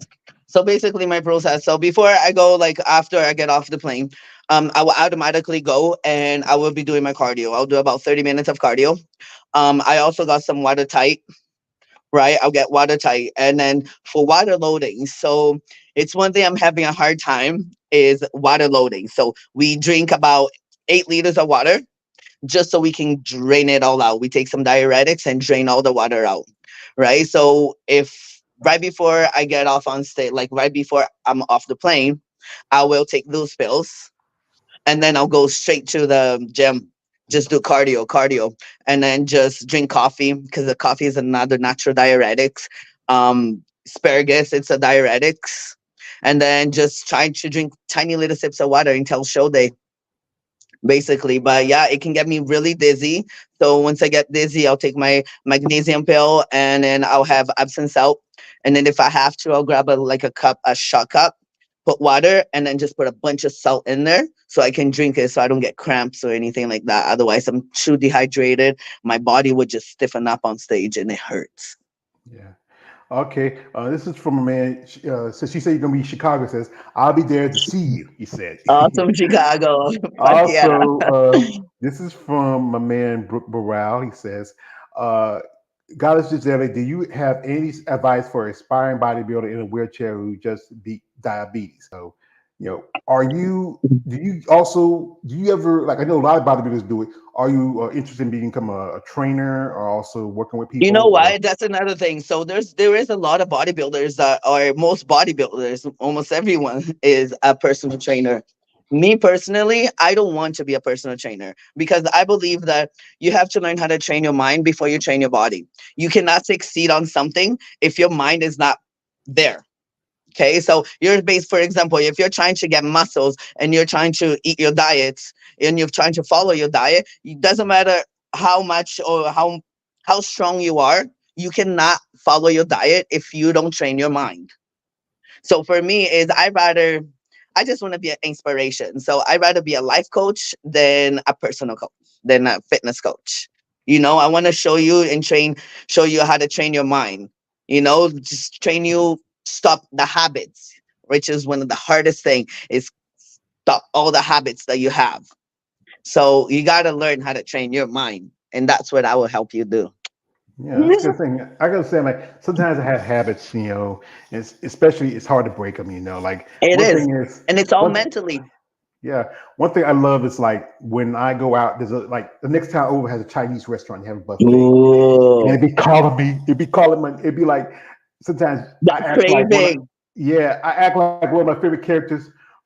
So basically, my process. So before I go, like after I get off the plane, I will automatically go and I will be doing my cardio. I'll do about 30 minutes of cardio. I also got some water tight, right? I'll get water tight, and then for water loading. So it's one thing I'm having a hard time is water loading. So we drink about 8 liters of water just so we can drain it all out. We take some diuretics and drain all the water out, right? So if right before I get off on stage, like right before I'm off the plane, I will take those pills and then I'll go straight to the gym. Just do cardio, and then just drink coffee because the coffee is another natural diuretics. Asparagus, it's a diuretics, and then just try to drink tiny little sips of water until show day basically. But yeah, it can get me really dizzy. So once I get dizzy, I'll take my magnesium pill and then I'll have absinthe out. And then if I have to, I'll grab a shot cup, put water, and then just put a bunch of salt in there so I can drink it so I don't get cramps or anything like that. Otherwise, I'm too dehydrated. My body would just stiffen up on stage and it hurts. Yeah. Okay. This is from a man. Since you say you're gonna be in Chicago, says, "I'll be there to see you." He said. Awesome, Chicago. Fuck yeah. Also, this is from my man Brooke Burrell. He says, uh, "Goddess Giselle, do you have any advice for aspiring bodybuilder in a wheelchair who just beat diabetes?" So, are you? Do you ever like? I know a lot of bodybuilders do it. Are you interested in become a trainer or also working with You people? know Or what? That's another thing. So there is a lot of bodybuilders that are most bodybuilders, almost everyone is a personal trainer. Me personally, I don't want to be a personal trainer because I believe that you have to learn how to train your mind before you train your body. You cannot succeed on something if your mind is not there. Okay, so you're based, for example, if you're trying to get muscles and you're trying to eat your diets and you're trying to follow your diet, it doesn't matter how much or how strong you are, you cannot follow your diet if you don't train your mind. So for me, is I just want to be an inspiration. So I'd rather be a life coach than a personal coach, than a fitness coach. I want to show you and show you how to train your mind. Just train you stop the habits, which is one of the hardest thing is stop all the habits that you have. So you got to learn how to train your mind, and that's what I will help you do. Yeah, that's a good thing. I gotta say, like sometimes I have habits, and especially it's hard to break them. Like It one is, thing is and it's all one. mentally. Yeah, one thing I love is like when I go out. There's like the next town over has a Chinese restaurant. They have a buffet, and Ooh, it'd be calling me. It'd be calling my. It'd be like sometimes I that act like one. craving. Yeah, I act like one of my favorite characters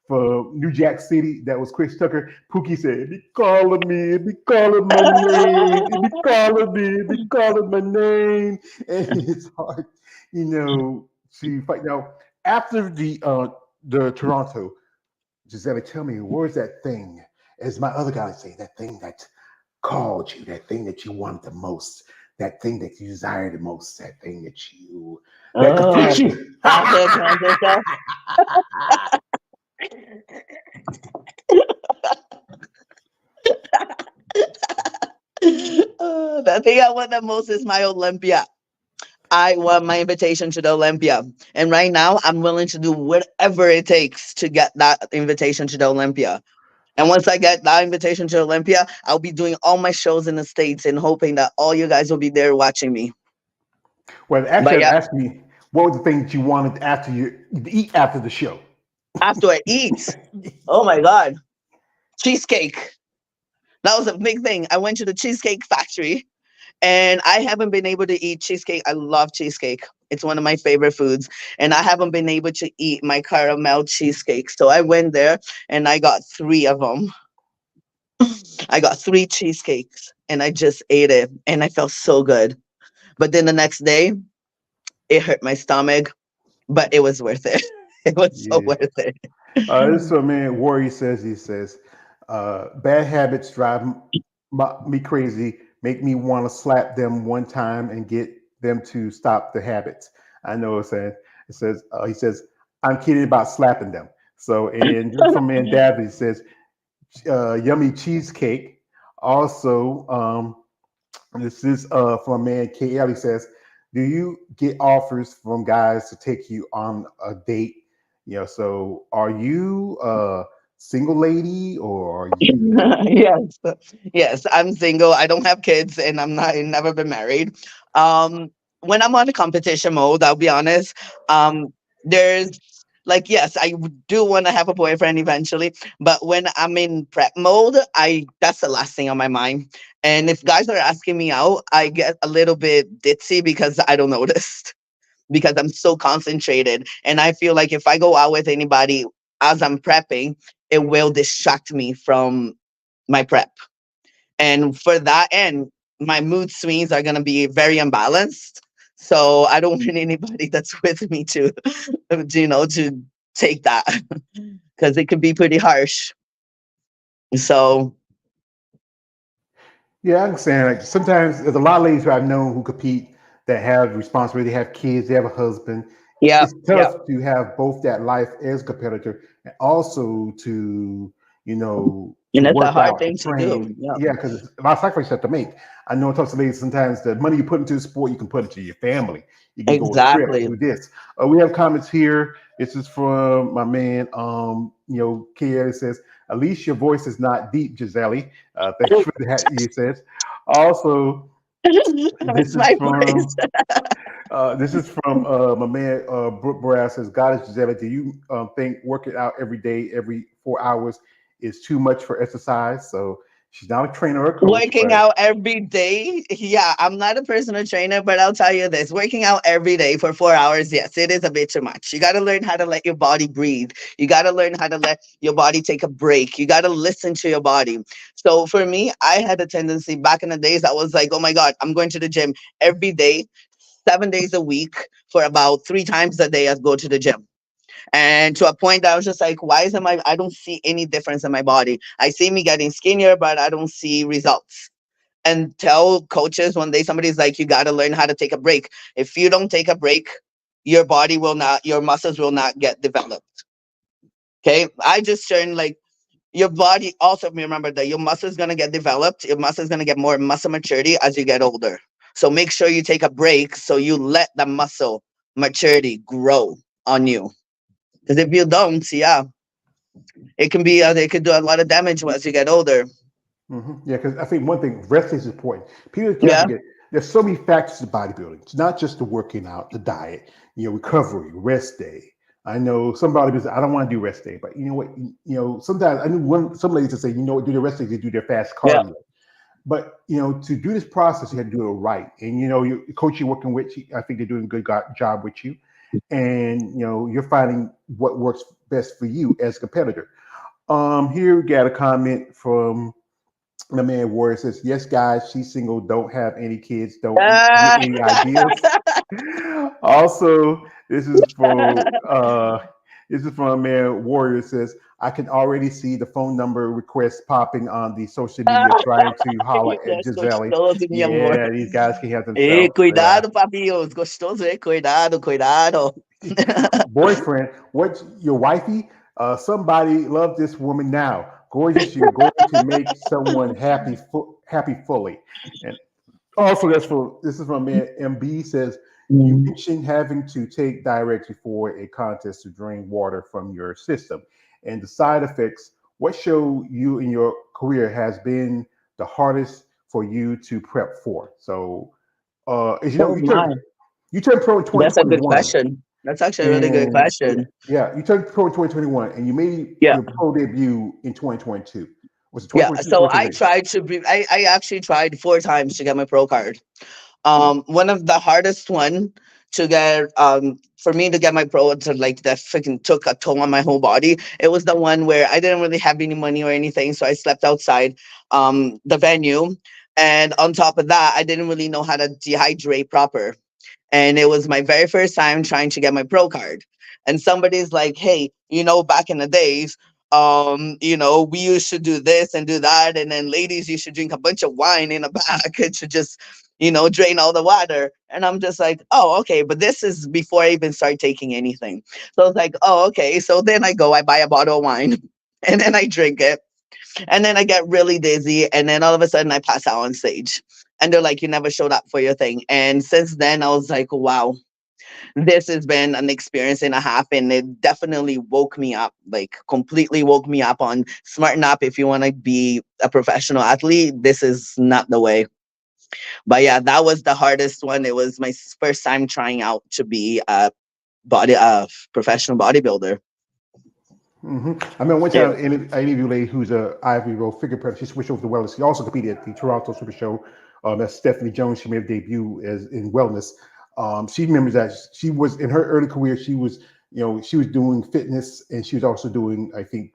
for New Jack City. That was Chris Tucker. Pookie said, "It be calling me. It be calling my name. It be calling me. It be calling my name." And it's hard, to fight. Now after the Toronto, Giselie, tell me, where's that thing? As my other guy say, that thing that called you, that thing that you wanted the most, that thing that you desired the most, that could push Oh, you. after the transition. The thing I want the most is my Olympia. I want my invitation to the Olympia. And right now, I'm willing to do whatever it takes to get that invitation to the Olympia. And once I get that invitation to Olympia, I'll be doing all my shows in the States and hoping that all you guys will be there watching me. Well, But actually, I was yeah, asking you, what were the things you wanted after you to eat after the show? after I eat, oh my God, cheesecake. That was a big thing. I went to the Cheesecake Factory and I haven't been able to eat cheesecake. I love cheesecake. It's one of my favorite foods. And I haven't been able to eat my caramel cheesecake. So I went there and I got three of them. I got three cheesecakes and I just ate it and I felt so good. But then the next day, it hurt my stomach, but it was worth it. It was so Yeah. worth it. This is what man Warrior says. He says, bad habits drive me crazy, make me want to slap them one time and get them to stop the habits. I know he says, I'm kidding about slapping them. So, and this from man David says, yummy cheesecake. Also, this is from man KL. He says, do you get offers from guys to take you on a date? So are you a single lady or are you? Yes, yes, I'm single. I don't have kids, and I've never been married. Um, when I'm on a competition mode, I'll be honest. Um, there's like, yes, do want to have a boyfriend eventually, but when I'm in prep mode, I that's the last thing on my mind. And if guys are asking me out, I get a little bit ditzy because I don't notice because I'm so concentrated. And I feel like if I go out with anybody as I'm prepping, it will distract me from my prep. And for that end, my mood swings are going to be very unbalanced. So I don't want anybody that's with me to take that because it could be pretty harsh. So, Yeah, I understand. Like sometimes there's a lot of ladies who I've known who compete that have responsibility, they have kids, they have a husband. yeah, It's yeah. tough to have both that life as a competitor and also to And that's a work hard out and thing to do. train. Yeah, Yeah, because it's a lot of sacrifices you have to make. I know it talks to ladies sometimes the money you put into the sport, you can put into your family. You can go on a trip, exactly. do this. We have comments here. This is from my man, Kier. It says, at least your voice is not deep, Giselie. Thanks for that, he says. Also, It's this is my voice. from my man Brooke Brass says, God is Giselle. Do you think working out every day, every 4 hours is too much for exercise? So She's not a trainer or a coach, Working but out every day. Yeah, I'm not a personal trainer, but I'll tell you this, working out every day for 4 hours, yes, it is a bit too much. You got to learn how to let your body breathe. You got to learn how to let your body take a break. You got to listen to your body. So for me, I had a tendency back in the days, I was like, oh my God, I'm going to the gym every day, 7 days a week for about 3 times a day. I'd go to the gym. And to a point that I was just like, why isn't I don't see any difference in my body. I see me getting skinnier, but I don't see results. And tell coaches one day, somebody's like, you got to learn how to take a break. If you don't take a break, your body will not, your muscles will not get developed. Okay. I just turned like, your body also remember that your muscle is going to get developed. Your muscle is going to get more muscle maturity as you get older. So make sure you take a break so you let the muscle maturity grow on you. Because if you don't, yeah, it can be, it could do a lot of damage as you get older. Yeah, because I think one thing, rest is important. People can't Yeah. forget there's so many factors to bodybuilding. It's not just the working out, the diet, recovery, rest day. I know some bodybuilders, I don't want to do rest day, but you know what? Sometimes I knew some ladies that say, do the rest day, they do their fast Yeah. cardio. But to do this process, you have to do it right. And your coach you're working with, I think they're doing a good job with you. And you're finding what works best for you as a competitor. Here we got a comment from my man Warrior says, yes, guys, she's single, don't have any kids, don't get Ah. any ideas. Also, this is from a man Warrior says, I can already see the phone number requests popping on the social media trying to holler at Yes, Giselie. gostoso, meu amor. Yeah, these guys can help Ei, themselves. Yeah. cuidado, papinhos. Gostoso, hein? Cuidado, cuidado. Boyfriend, what's your wifey? Somebody love this woman now. Gorgeous, you're going to make someone happy, happy fully. And also, this is from man MB says, you Mm. mentioned having to take diuretics before a contest to drain water from your system and the side effects. What show you in your career has been the hardest for you to prep for? So, as you know, Oh my, you turned pro in that's a good 2021, question. That's actually a really good and question. yeah, you turned pro in 2021, and you made Yeah, your pro debut in 2022. Was it yeah. 2022 So or I 2023? tried to be. I actually tried 4 times to get my pro card. One of the hardest one to get for me to get my pro to like that freaking took a toll on my whole body. It was the one where I didn't really have any money or anything, so I slept outside the venue, and on top of that, I didn't really know how to dehydrate proper. And it was my very first time trying to get my pro card. And somebody's like, hey, back in the days, we used to do this and do that, and then ladies used to drink a bunch of wine in a back to just drain all the water. And I'm just like, oh, okay, but this is before I even start taking anything. So I was like, oh, okay. So then I buy a bottle of wine and then I drink it, and then I get really dizzy, and then all of a sudden I pass out on stage. And they're like, you never showed up for your thing. And since then, I was like, wow, this has been an experience and a half. And it definitely woke me up, like completely woke me up on smarten up. If you want to be a professional athlete, this is not the way. But yeah, that was the hardest one. It was my first time trying out to be a professional bodybuilder. I remember one Yeah. time I interviewed a lady who's a IFBB figure prep. She switched over to wellness. She also competed at the Toronto Super Show. That's Stephanie Jones. She made a debut as in wellness. She remembers that she was in her early career. She was doing fitness and she was also doing, I think,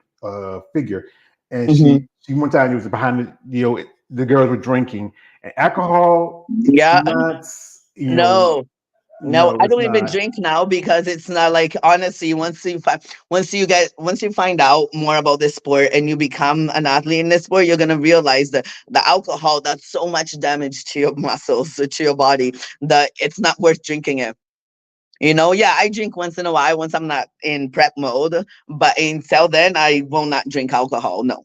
figure. And Hmm. she one time it was behind the girls were drinking and alcohol. It's Yeah. not, No. No, no, I it's don't even not. drink now because it's not like honestly, once you find out more about this sport and you become an athlete in this sport, you're gonna realize that the alcohol does so much damage to your muscles, to your body, that it's not worth drinking it. Yeah, I drink once in a while once I'm not in prep mode, but until then I will not drink alcohol. No.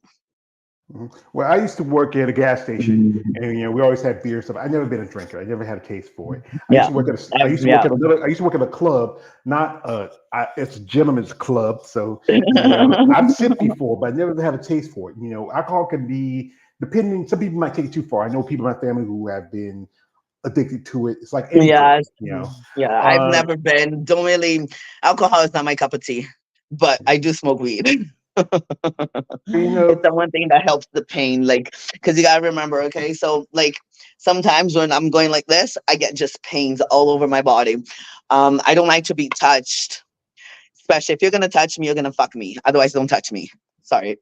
Well, I used to work at a gas station, Mhm. and we always had beer stuff. I never been a drinker. I never had a taste for it. Yeah. I used to work Yeah. at another. I used to work at a club, not it's a gentleman's club. So I've sipped before, but I never had a taste for it. Alcohol can be depending. Some people might take it too far. I know people in my family who have been addicted to it. It's like anything. Yes. Yeah. I've Uh, never been, don't really, alcohol is not my cup of tea, but I do smoke weed. You It's know, the one thing that helps the pain, like, because you gotta remember, okay, so like sometimes when I'm going like this, I get just pains all over my body. I don't like to be touched, especially if you're gonna touch me, you're gonna fuck me. Otherwise, don't touch me. Sorry,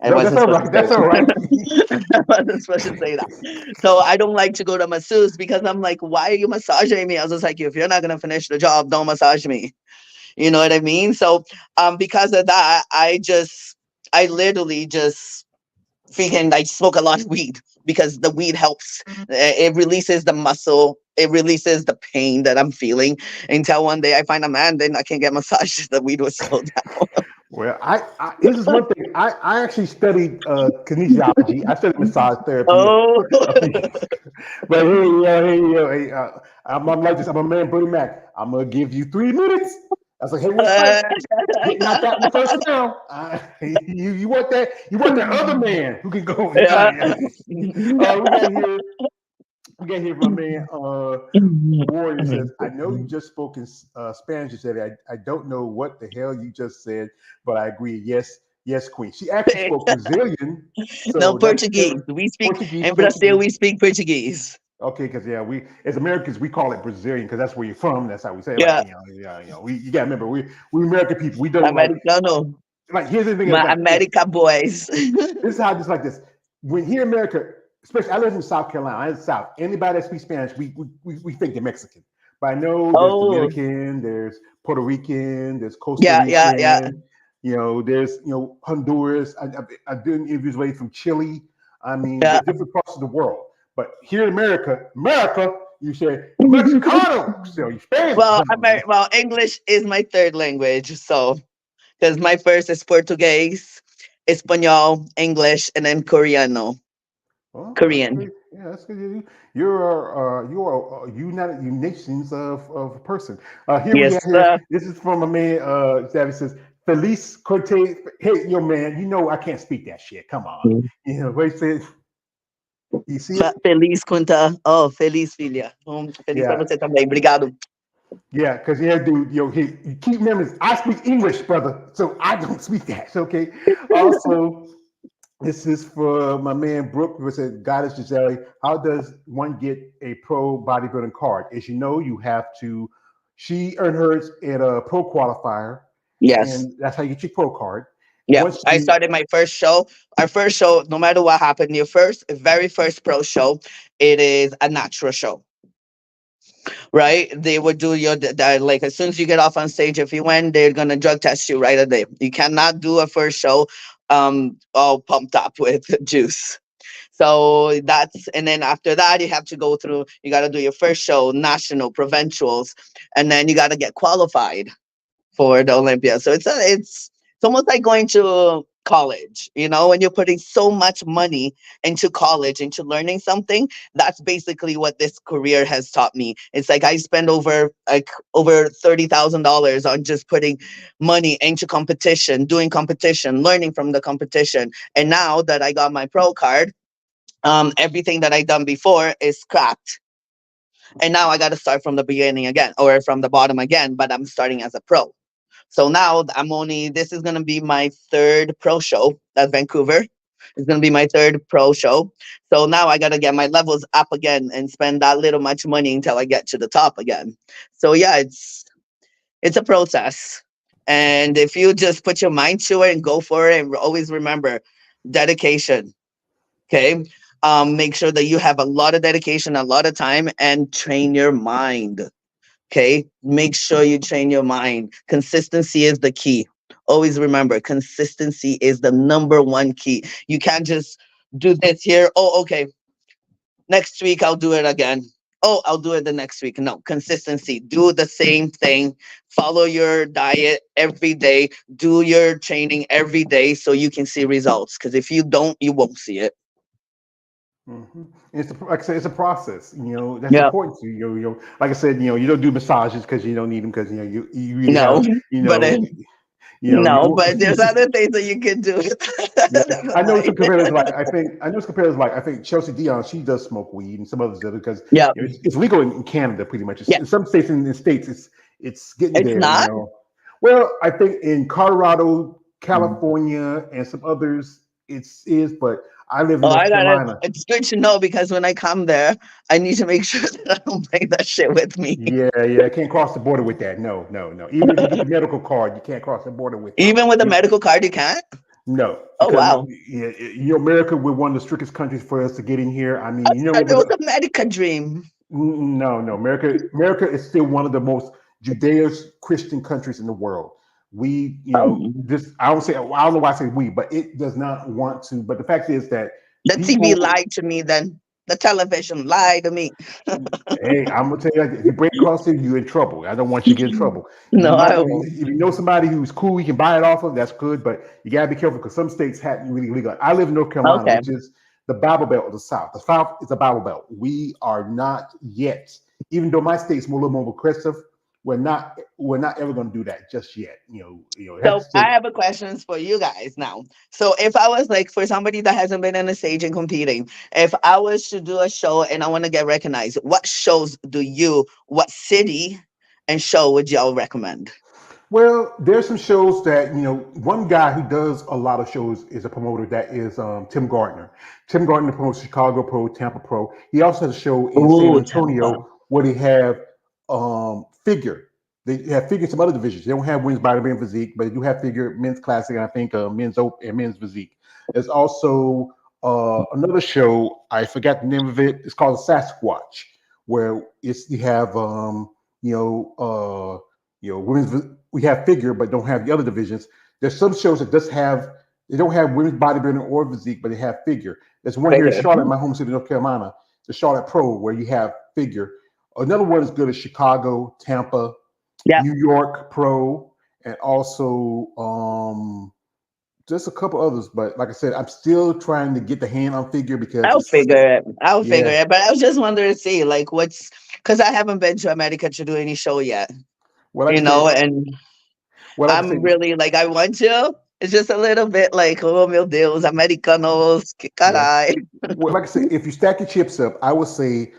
I no, that's wasn't all supposed to right. say That's all right. that. I wasn't supposed to say that. So I don't like to go to masseuse because I'm like, why are you massaging me? I was just like, if you're not gonna finish the job, don't massage me. You know what I mean? So because of that, I literally just freaking I smoke a lot of weed because the weed helps. It releases the muscle. It releases the pain that I'm feeling until one day I find a man, then I can get massaged. The weed will slow down. Well, this is one thing. I actually studied kinesiology. I studied massage therapy Oh, a few years ago. But I'm like this. I'm a man, Bernie Mac. I'm gonna give you 3 minutes. I was like, hey, wait, uh, get knocked out in the first round. You want that? You want that other man who can go? yeah. We got here. We got here from my man. Warren says, I know you just spoke in Spanish. You said, I don't know what the hell you just said, but I agree. Yes, yes, Queen. She actually spoke Brazilian. No, So that's Portuguese. We speak Portuguese, in Brazil. Portuguese. We speak Portuguese. Okay, because yeah, we as Americans we call it Brazilian because that's where you're from. That's how we say it. Like Yeah, you gotta remember we American people. We don't Americano. like. Here's the thing is My like this. America boys. This is how just like this. When here in America, especially I live in South Carolina, I'm in the South. Anybody that speaks Spanish, we think they're Mexican. But I know there's Oh, Dominican, there's Puerto Rican, there's Costa yeah, yeah, yeah, Rican. There's Honduras. I've done interviews away from Chile. I mean, yeah. there's different parts of the world. But here in America, you say Mexicano. So you Spanish. Well, English is my third language. So, because my first is Portuguese, Espanol, English, and then Koreano. Well, that's Korean. good. Yeah, that's good. You are a United Nations of person. Here we Yes, have here. This is from a man. That says Feliz Corte. Hey, yo, man. You know I can't speak that shit. Come on. What he said. You see it? Feliz conta. Oh, feliz filha. Feliz para Yeah, você também. Obrigado. yeah. Because yeah, dude. You keep remembering. I speak English, brother. So I don't speak that. Okay. Also. This is for my man Brooke, who said, Goddess Giselie, how does one get a pro bodybuilding card? As you know, you have to, she earned hers at a pro qualifier, Yes. and that's how you get your pro card. Yeah. Once I you, started my first show. Our first show, no matter what happened, your very first pro show, it is a natural show. Right? They would do like as soon as you get off on stage, if you win, they're gonna drug test you right away. You cannot do a first show all pumped up with juice. So that's and then after that you have to go through, you gotta do your first show, national, provincials, and then you gotta get qualified for the Olympia. So it's almost like going to college. When you're putting so much money into college, into learning something, that's basically what this career has taught me. It's like I spend over $30,000 on just putting money into competition, doing competition, learning from the competition. And now that I got my pro card, everything that I done before is scrapped. And now I got to start from the beginning again or from the bottom again, but I'm starting as a pro. So now this is going to be my third pro show at Vancouver. It's going to be my third pro show. So now I got to get my levels up again and spend that little much money until I get to the top again. So yeah, it's a process. And if you just put your mind to it and go for it and always remember dedication, okay? Make sure that you have a lot of dedication, a lot of time, and train your mind. Okay. Make sure you train your mind. Consistency is the key. Always remember, consistency is the number one key. You can't just do this here. Oh, okay. Next week, I'll do it again. Oh, I'll do it the next week. No, consistency. Do the same thing. Follow your diet every day. Do your training every day so you can see results. Because if you don't, you won't see it. like I said, it's a process. That's Yeah. important to you. Like I said, you don't do massages because you don't need them because you really No, gotta, but you no, go. but there's other things that you can do. Yeah, I know some Like, competitors like I know some competitors like I think Chelsea Dion, she does smoke weed and some others do because yeah. it's legal in Canada pretty much. Yeah. In some states in the states it's getting It's there. not. Well, I think in Colorado, California and some others. But I live in Oh, I North gotta. Carolina. It's good to know because when I come there, I need to make sure that I don't bring that shit with me. Yeah, yeah, I can't cross the border with that. No, no, no. Even if you get the medical card, you can't cross the border with it. Even with a You, medical card, you can't. no, Oh because wow! America, we're one of the strictest countries for us to get in here. I mean, It was a medical dream. no, no. America is still one of the most Judeo-Christian countries in the world. We, Oh, this I don't say I don't know why I say we, but it does not want to. But the fact is that the TV people, lied to me. Then the television lied to me. hey, I'm gonna tell you, like, if you break across it, you're in trouble. I don't want you to get in trouble. You No, might, I won't. if you know somebody who's cool, you can buy it off of. That's good, but you gotta be careful because some states have really legal. I live in North Carolina, Okay. which is the Bible Belt of the South. The South is a Bible Belt. We are not yet, even though my state's a little more progressive. We're not ever going to do that just yet. It has So to I take. have a questions for you guys now. So if I was like for somebody that hasn't been on a stage and competing, if I was to do a show and I want to get recognized, what city and show would y'all recommend? Well, there's some shows that one guy who does a lot of shows is a promoter. That is Tim Gardner. Tim Gardner promotes Chicago Pro, Tampa Pro. He also has a show in San Oh, Tampa. Antonio where they have figure. They have figure in some other divisions. They don't have women's bodybuilding physique, but they do have figure, men's classic, and I think men's open and men's physique. There's also another show. I forgot the name of it. It's called Sasquatch, where you have you know women's. We have figure, but don't have the other divisions. There's some shows that they don't have women's bodybuilding or physique, but they have figure. There's one here in Figure. Charlotte, my home city, North Carolina, the Charlotte Pro, where you have figure. Another one is good as Chicago, Tampa, Yeah, New York Pro, and also just a couple others. But like I said, I'm still trying to get the hand on figure because I'll it's figure it. I'll figure yeah. it. But I was just wondering to see like what's because I haven't been to America to do any show yet, Well, like I said, and well, like I I'm said, really like I want to. It's just a little bit like, oh meu Deus, Americanos, que yeah. caray. Well, like I said, if you stack your chips up, I would say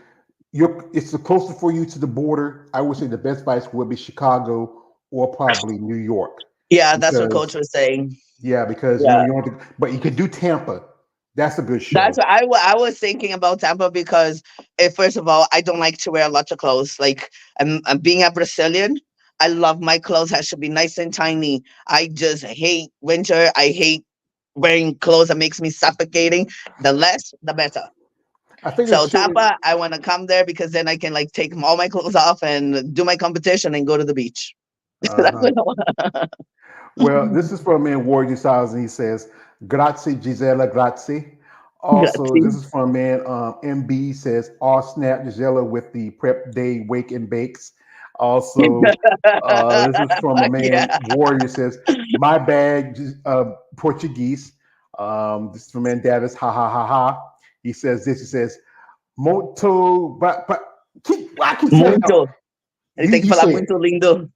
it's the closer for you to the border. I would say the best advice would be Chicago or probably New York Yeah, that's what Coach because was saying. because Yeah. you want to, but you could do Tampa. That's a good That's show. what I was thinking about Tampa because first of all, I don't like to wear lots of clothes. Like I'm being a Brazilian, I love my clothes has to be nice and tiny. I just hate winter. I hate wearing clothes that makes me suffocating. The less, the better. I think So it's show. Tampa, I want to come there because then I can like take all my clothes off and do my competition and go to the beach. That's Uh-huh. what I want. Well, this is from man Warrior Styles, and he says, "Grazie, Gisela, grazie." Also, Grazie. this is from man MB says, "All snap, Gisela with the prep day wake and bakes." Also, this is from a man Yeah. Warrior says, "My bad, Portuguese." This is from man Davis, ha ha ha ha. He says this. He says, "Moto, but I keep saying it. Muito. Ele tem que You falar say it, muito lindo.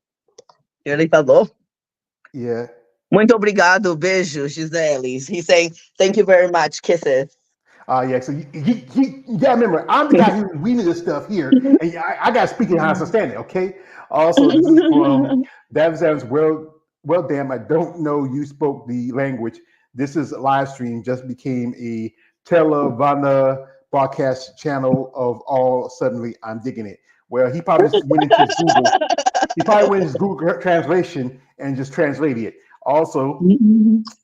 Ele falou. yeah." Muito obrigado. Beijo, Gisele. He's saying, thank you very much. Kisses. Yeah, so you gotta remember, I'm the guy who's reading this stuff here, and I got to speak in how I understand it. Okay. Also, this is from Davis Adams. Well, damn, I don't know you spoke the language. This is a live stream. Just became a Televana broadcast channel of all. Suddenly, I'm digging it. Well, he probably just went into his Google. He probably went into his Google translation and just translated it. Also,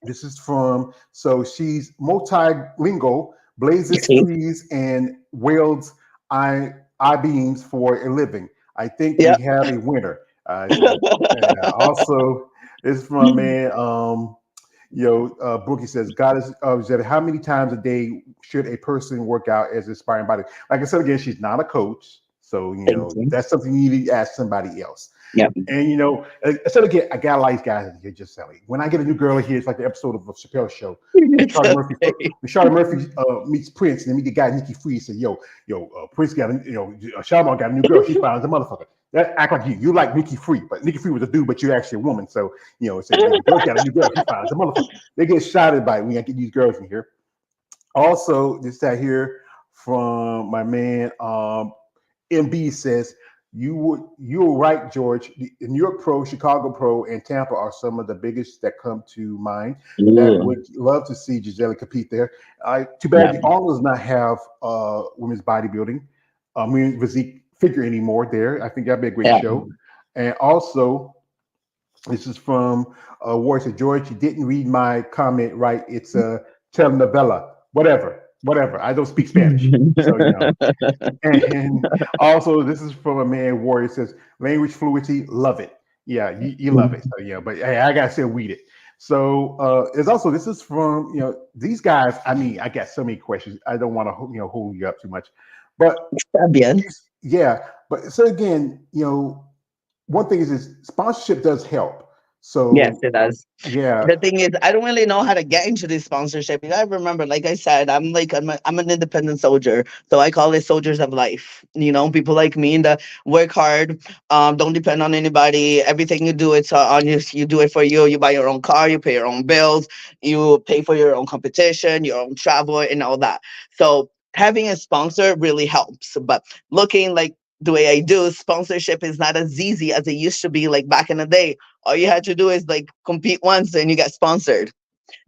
this is from, so she's multilingual, blazes See? trees and wields I-beams for a living. I think we Yep. have a winner. Also, this is from man, Brookie says, God is, said, how many times a day should a person work out as inspiring body? Like I said again, she's not a coach. So, Thank you. that's something you need to ask somebody else. Yep. And so again, I got a lot of these guys in here just selling. When I get a new girl in here, it's like the episode of a Chappelle show. When It's Charlie Murphy, okay. when Charlie Murphy meets Prince, and then meet the guy Nikki Free, said, Prince got Shalimar got a new girl. She's fine as a motherfucker. That act like you like Nikki Free, but Nikki Free was a dude, but you're actually a woman. So say the girl got a new girl. She's fine as a motherfucker. They get shotted by it when I get these girls in here. Also, this out here from my man MB says, you're right, George. The New York Pro, Chicago Pro, and Tampa are some of the biggest that come to mind. That Yeah. would love to see Giselie compete there. Too bad Yeah. the All does not have women's bodybuilding, women's physique figure anymore. There, I think that'd be a great Yeah. show. And also, this is from Warrior. Said, George, you didn't read my comment right. It's a telenovela, whatever. I don't speak Spanish, so you know. And also, this is from a man Warrior. Says language fluidity, love it. Yeah, you love it. So yeah, but hey, I gotta still read it. So there's also this is from these guys. I mean, I got so many questions. I don't want to hold you up too much, but Está bien. yeah. But so again, one thing is sponsorship does help. Yes, So it does. yeah, The thing is, I don't really know how to get into this sponsorship. You gotta remember, like I said, I'm an independent soldier, so I call it soldiers of life. People like me that work hard, don't depend on anybody. Everything you do, it's on you. You do it for you. You buy your own car, you pay your own bills, you pay for your own competition, your own travel, and all that. So having a sponsor really helps. But looking like the way I do, sponsorship is not as easy as it used to be. Like back in the day, all you had to do is like compete once and you get sponsored.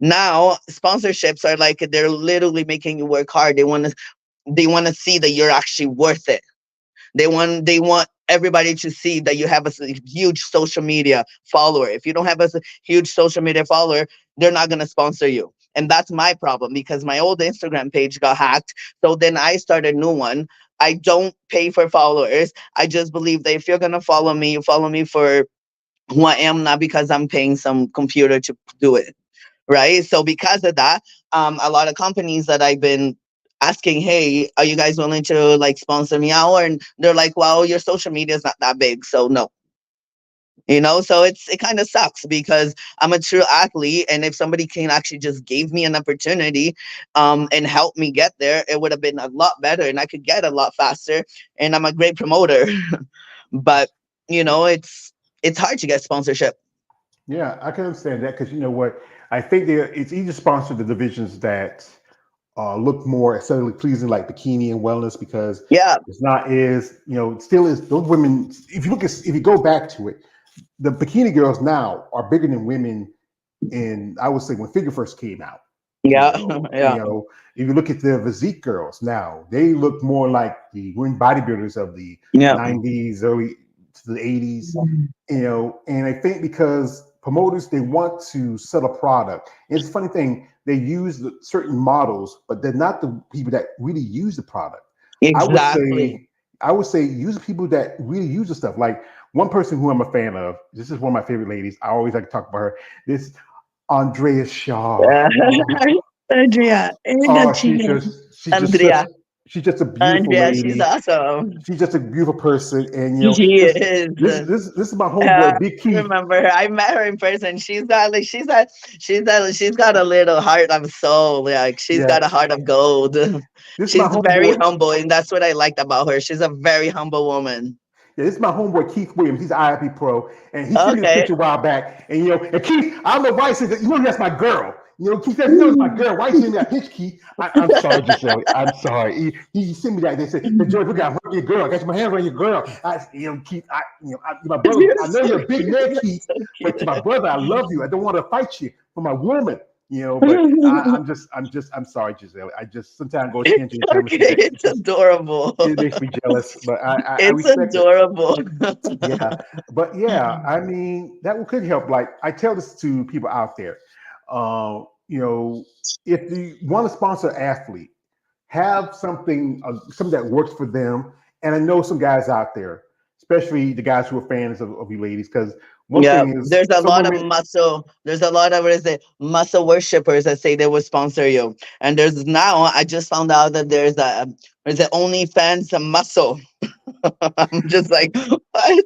Now sponsorships are like they're literally making you work hard. They want to see that you're actually worth it. They want everybody to see that you have a huge social media follower. If you don't have a huge social media follower, they're not going to sponsor you. And that's my problem because my old Instagram page got hacked. So then I started a new one. I don't pay for followers. I just believe that if you're going to follow me, you follow me for who I am, not because I'm paying some computer to do it. Right. So because of that, a lot of companies that I've been asking, hey, are you guys willing to like sponsor me out? And they're like, well, your social media is not that big. So no. So it kind of sucks because I'm a true athlete, and if somebody can actually just gave me an opportunity, and help me get there, it would have been a lot better, and I could get a lot faster. And I'm a great promoter, but it's hard to get sponsorship. yeah, I can understand that because you know what, I think it's easy to sponsor the divisions that look more aesthetically pleasing, like bikini and wellness, because Yeah, it's not is still is those women. If you go back to it, the bikini girls now are bigger than women in, I would say, when figure first came out. You yeah, know, yeah, if you look at the physique girls now, they look more like the women bodybuilders of the yeah. '90s, early to the '80s. And I think because promoters, they want to sell a product. And it's a funny thing, they use certain models, but they're not the people that really use the product. I would Exactly. say, I would say use people that really use the stuff. Like one person who I'm a fan of. This is one of my favorite ladies. I always like to talk about her. This Andrea Shaw. Yeah. Oh, Andrea, ella oh, chica. she's just such, Andrea, she's just a beautiful Andrea, she's lady. awesome. She's just a beautiful person, and She this is. this is my I homeboy, Big Keith. remember her. I met her in person. She's got a little heart of soul. Like she's Yeah, got a heart of gold. this is my She's very homeboy. humble, and that's what I liked about her. She's a very humble woman. Yeah, this is my homeboy Keith Williams. He's an IFB pro, and he sent me this Okay. picture a while back. And Keith, I don't know why he said that. That's my girl. Keith says, it's my girl. Why you send me that pitch, Keith? I'm sorry, Giselie. I'm sorry. He sent me that. They said, hey, George, look, I'm your girl. I got my hands on your girl. Keith, my brother. You're I know so you're a big cute. man, You're Keith, so but to cute. my brother, I love you. I don't want to fight you for my woman. But I'm sorry, Giselie. I just sometimes go It's tangent anytime I see okay. that. It's adorable. It makes me jealous, but I It's respect it. adorable. Yeah, but yeah, I mean that could help. Like I tell this to people out there, if you want to sponsor an athlete, have something that works for them. And I know some guys out there, especially the guys who are fans of you ladies, because one Yeah, thing is there's a some lot of women. muscle. There's a lot of what is it? Muscle worshippers that say they will sponsor you. And there's now I just found out that there's an OnlyFans muscle. I'm just like, what?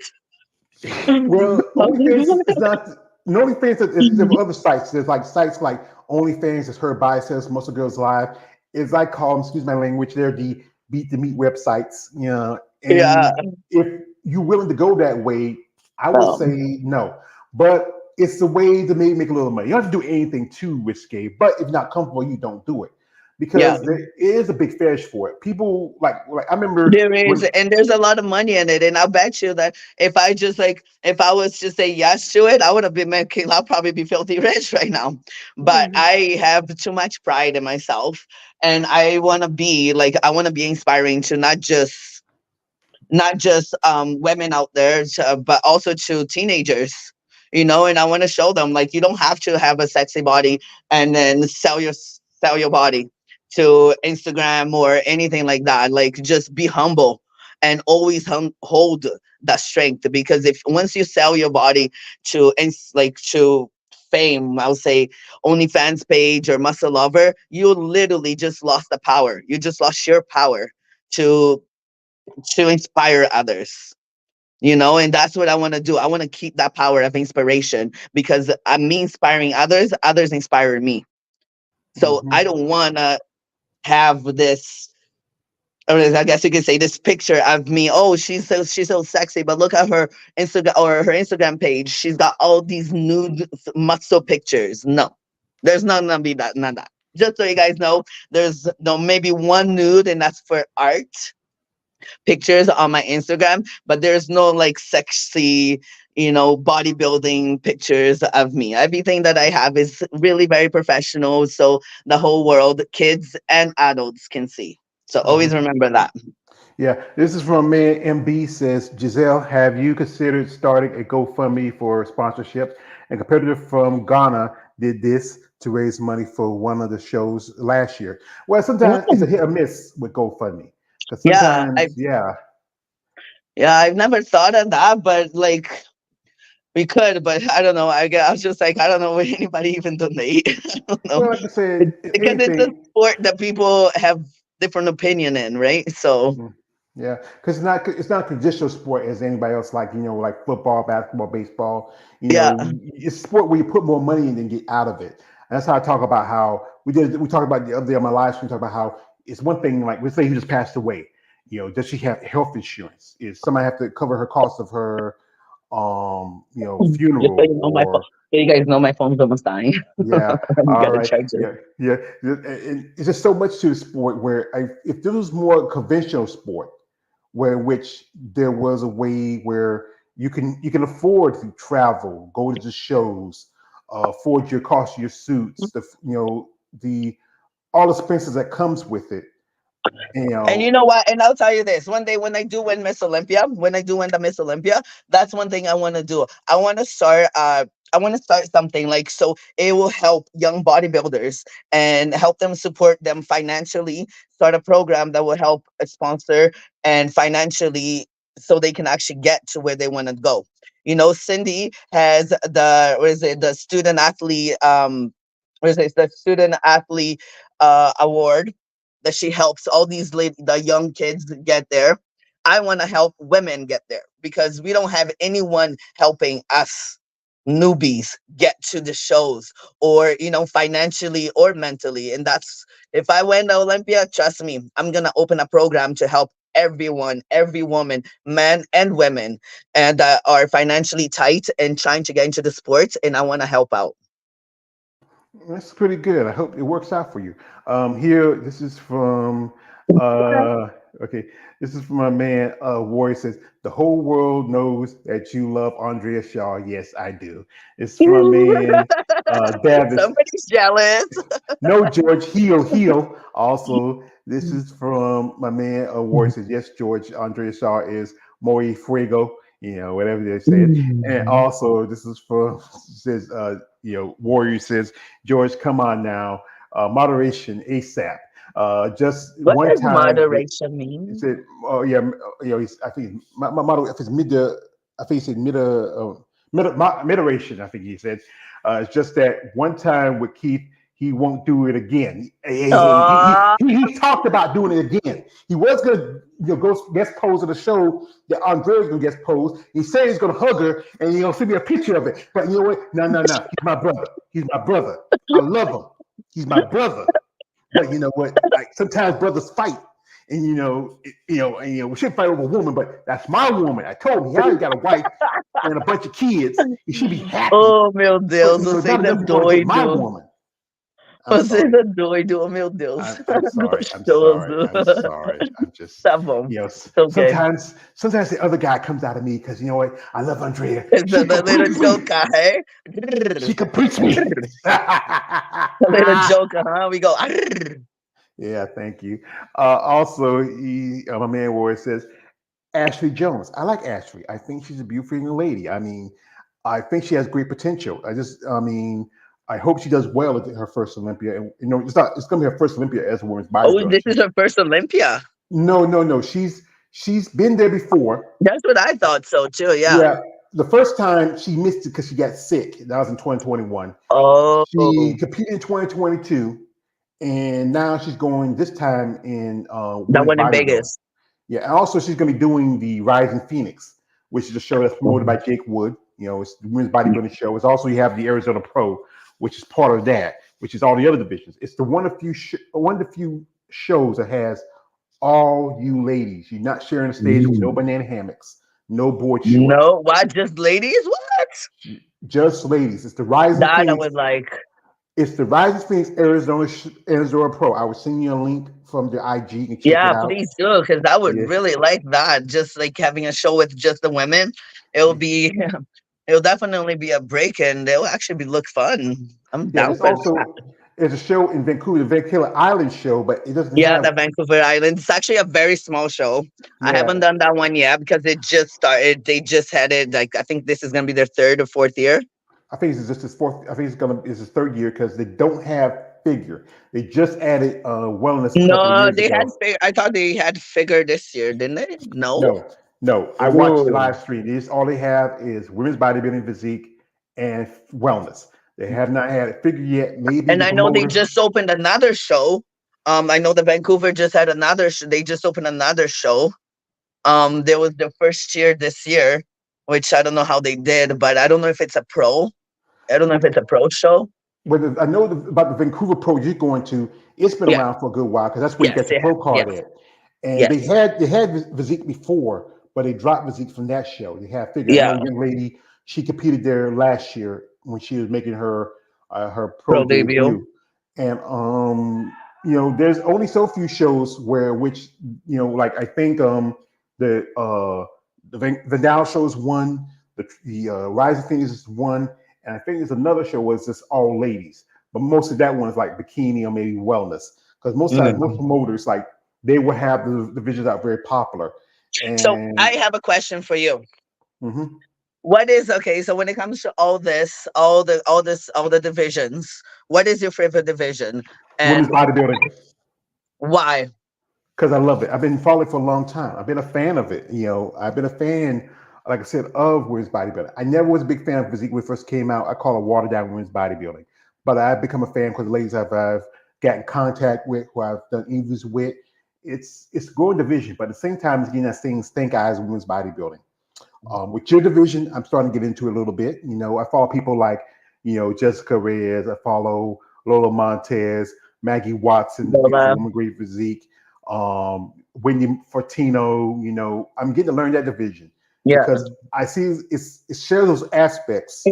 Well, OnlyFans is not. OnlyFans is there are other sites. There's like sites like OnlyFans, is her biceps, Muscle Girls Live. Is I call them, excuse my language, they're the beat the meat websites. Yeah. And if you're willing to go that way, I would Oh, say no. But it's the way to maybe make a little money. You don't have to do anything too risque. But if you're not comfortable, you don't do it. because there is a big fetish for it. People like I remember There is, when. and there's a lot of money in it. And I bet you that if I was to say yes to it, I would have been making, I'll probably be filthy rich right now. But I have too much pride in myself. And I want to be inspiring to not just women out there, but also to teenagers, and I want to show them, like, you don't have to have a sexy body and then sell your body to Instagram or anything like that. Like, just be humble and always hold that strength, because if once you sell your body to fame, I'll say OnlyFans page or Muscle Lover, you literally just lost the power. You just lost your power to inspire others, and that's what I want to do. I want to keep that power of inspiration, because I'm me inspiring others inspire me. So I Mhm. don't want to have this, or I guess you could say, this picture of me. Oh, she's so sexy, but look at her Instagram page. She's got all these nude muscle pictures. No, there's not gonna be that. None of that. Just so you guys know, there's no maybe one nude, and that's for art pictures on my Instagram, but there's no like sexy, bodybuilding pictures of me. Everything that I have is really very professional, so the whole world, kids and adults, can see. So always Mhm. remember that. Yeah, this is from man MB says, Giselle, have you considered starting a GoFundMe for sponsorships? A competitor from Ghana did this to raise money for one of the shows last year. Well, sometimes it's a Mm. hit or miss with GoFundMe because Yeah, sometimes, yeah, I've never thought of that, but like we could, but I don't know. I was just like, I don't know where anybody even donate. I don't know. well, like I said, if Because it's a anything, sport that people have different opinion in, right? So mm, yeah, because it's not a traditional sport as anybody else, like like football, basketball, baseball. yeah. It's a sport where you put more money in than get out of it. And that's how I talk about how we talked about the other day on my live stream. Talk about how it's one thing, like let's say he just passed away. Does she have health insurance? Is somebody have to cover her cost of her Just so funeral? you know, Or so you guys know my phone's almost dying. yeah, I'm all gonna right, charge it. yeah, yeah. And it's just so much to the sport where if this was more conventional sport, where in which there was a way where you can afford to travel, go to the shows, afford your cost of your suits, the all expenses that comes with it. You And you know, know what? And I'll tell you this: one day when I do win Miss Olympia, that's one thing I want to do. I want to start. I want to start something like, so it will help young bodybuilders and help them, support them financially. Start a program that will help sponsor and financially, so they can actually get to where they want to go. Cindy has the what is it? The student athlete. What is it? The student athlete award that she helps all the young kids get there. I want to help women get there, because we don't have anyone helping us newbies get to the shows, or financially or mentally. And that's, if I win the Olympia, trust me, I'm gonna open a program to help everyone, every woman, men and women, and are financially tight and trying to get into the sports, and I want to help out. that's pretty good. I hope it works out for you. Here, this is from okay. This is from my man Warrior says the whole world knows that you love Andrea Shaw. Yes, I do. It's from my man Davis. Somebody's jealous. No, George, heal. Also, this is from my man Warrior says yes, George. Andrea Shaw is muy fuego. Whatever they said. And also, this is from says Warrior says George, come on now, moderation ASAP. Just What one does time with moderation he mean? said, oh yeah, I think my model if it's I think he said moderation. I think he said it's just that one time with Keith, he won't do it again. Aw. He talked about doing it again. He was gonna go guest pose of the show that Andre's gonna guest pose. He said he's gonna hug her and send me a picture of it. But you know what? No, no, no. He's my brother. He's my brother. I love him. He's my brother. But you know what? Like sometimes brothers fight, and we should fight over a woman, but that's my woman. I told him he already got a wife and a bunch of kids. He should be happy. Oh, meu So, Deus, so você not ainda é enough. You want to get my doido. woman. I'm Você sorry. é doido, oh meu Deus. I'm sorry. I'm sorry. Gostoso. I'm sorry. I'm just, Tá bom. s- It's okay. sometimes the other guy comes out of me because you know what? I love Andrea. It's She the little completes me. joker, hey? She completes me. The little joker, huh? We go. Yeah, thank you. Also, my man Ward says Ashley Jones. I like Ashley. I think she's a beautiful young lady. I mean, I think she has great potential. I mean, I hope she does well at her first Olympia. And it's not. It's going to be her first Olympia as a women's Oh, bodybuilder. this is her first Olympia. No. She's been there before. That's what I thought so too. Yeah. Yeah, the first time she missed it because she got sick. That was in 2021. Oh, She competed in 2022, and now she's going this time in that women's one in bodybuilding. Vegas. Yeah, and also she's going to be doing the Rising Phoenix, which is a show that's promoted by Jake Wood. It's the women's bodybuilding show. It's also you have the Arizona Pro, which is part of that, which is all the other divisions. It's the one of the few shows that has all you ladies. You're not sharing a stage with no banana hammocks, no board shorts, No, why just ladies? What? just ladies. It's the Rising That I Phoenix. was like, It's the Rising Phoenix Arizona Pro. I will send you a link from the IG. You can check it yeah, out. please do, because I would Yeah, really like that. Just like having a show with just the women, it'll be, it'll definitely be a break, and it'll actually be look fun. I'm yeah. down There's for that. also there's a show in Vancouver, the Vancouver Island show, but it doesn't Yeah, have. the Vancouver Island. It's actually a very small show. I Yeah, haven't done that one yet because it just started. They just had it. Like I think this is gonna be their third or fourth year. I think it's just his fourth. I think it's his third year because they don't have figure. They just added wellness a couple of No, years they had. ago. I thought they had figure this year, didn't they? No. No, no. I watched the Oh. live stream. This all they have is women's bodybuilding physique and wellness. They have not had a figure yet. Maybe And the I know they promoter. just opened another show. I know the Vancouver just had another. They just opened another show. There was the first year this year, which I don't know how they did, but I don't know if it's a pro. I don't know if it's a pro show. I know about the Vancouver Pro you're going to. It's been Yeah. around for a good while because that's where you Yes. got your It has. pro card Yes. at. And Yes. they had physique before, but they dropped physique from that show. They had figure. I know Yeah. a young lady. She competed there last year when she was making her pro Pro debut. debut. And there's only so few shows where like I think the the Dow show is one, the Rising Phoenix is one, and I think there's another show where it's just all ladies. But most of that one is like bikini or maybe wellness. Because most times, most promoters like they will have the divisions that are very popular. So And I have a question for you. mhm. What is okay? So when it comes to all this, all the divisions, what is your favorite division, Women's and bodybuilding, why? because I love it. I've been following for a long time. I've been a fan of it. I've been a fan, like I said, of women's bodybuilding. I never was a big fan of physique when it first came out. I call it watered down women's bodybuilding. But I've become a fan because the ladies I've gotten contact with, who I've done interviews with, it's a growing division. But at the same time, it's getting that thing stink eyes women's bodybuilding. With your division, I'm starting to get into it a little bit. I follow people like, Jessica Reyes. I follow Lola Montez, Maggie Watson, beautiful Lola? woman, great physique. Wendy Fortino. I'm getting to learn that division Yes. because I see it shares those aspects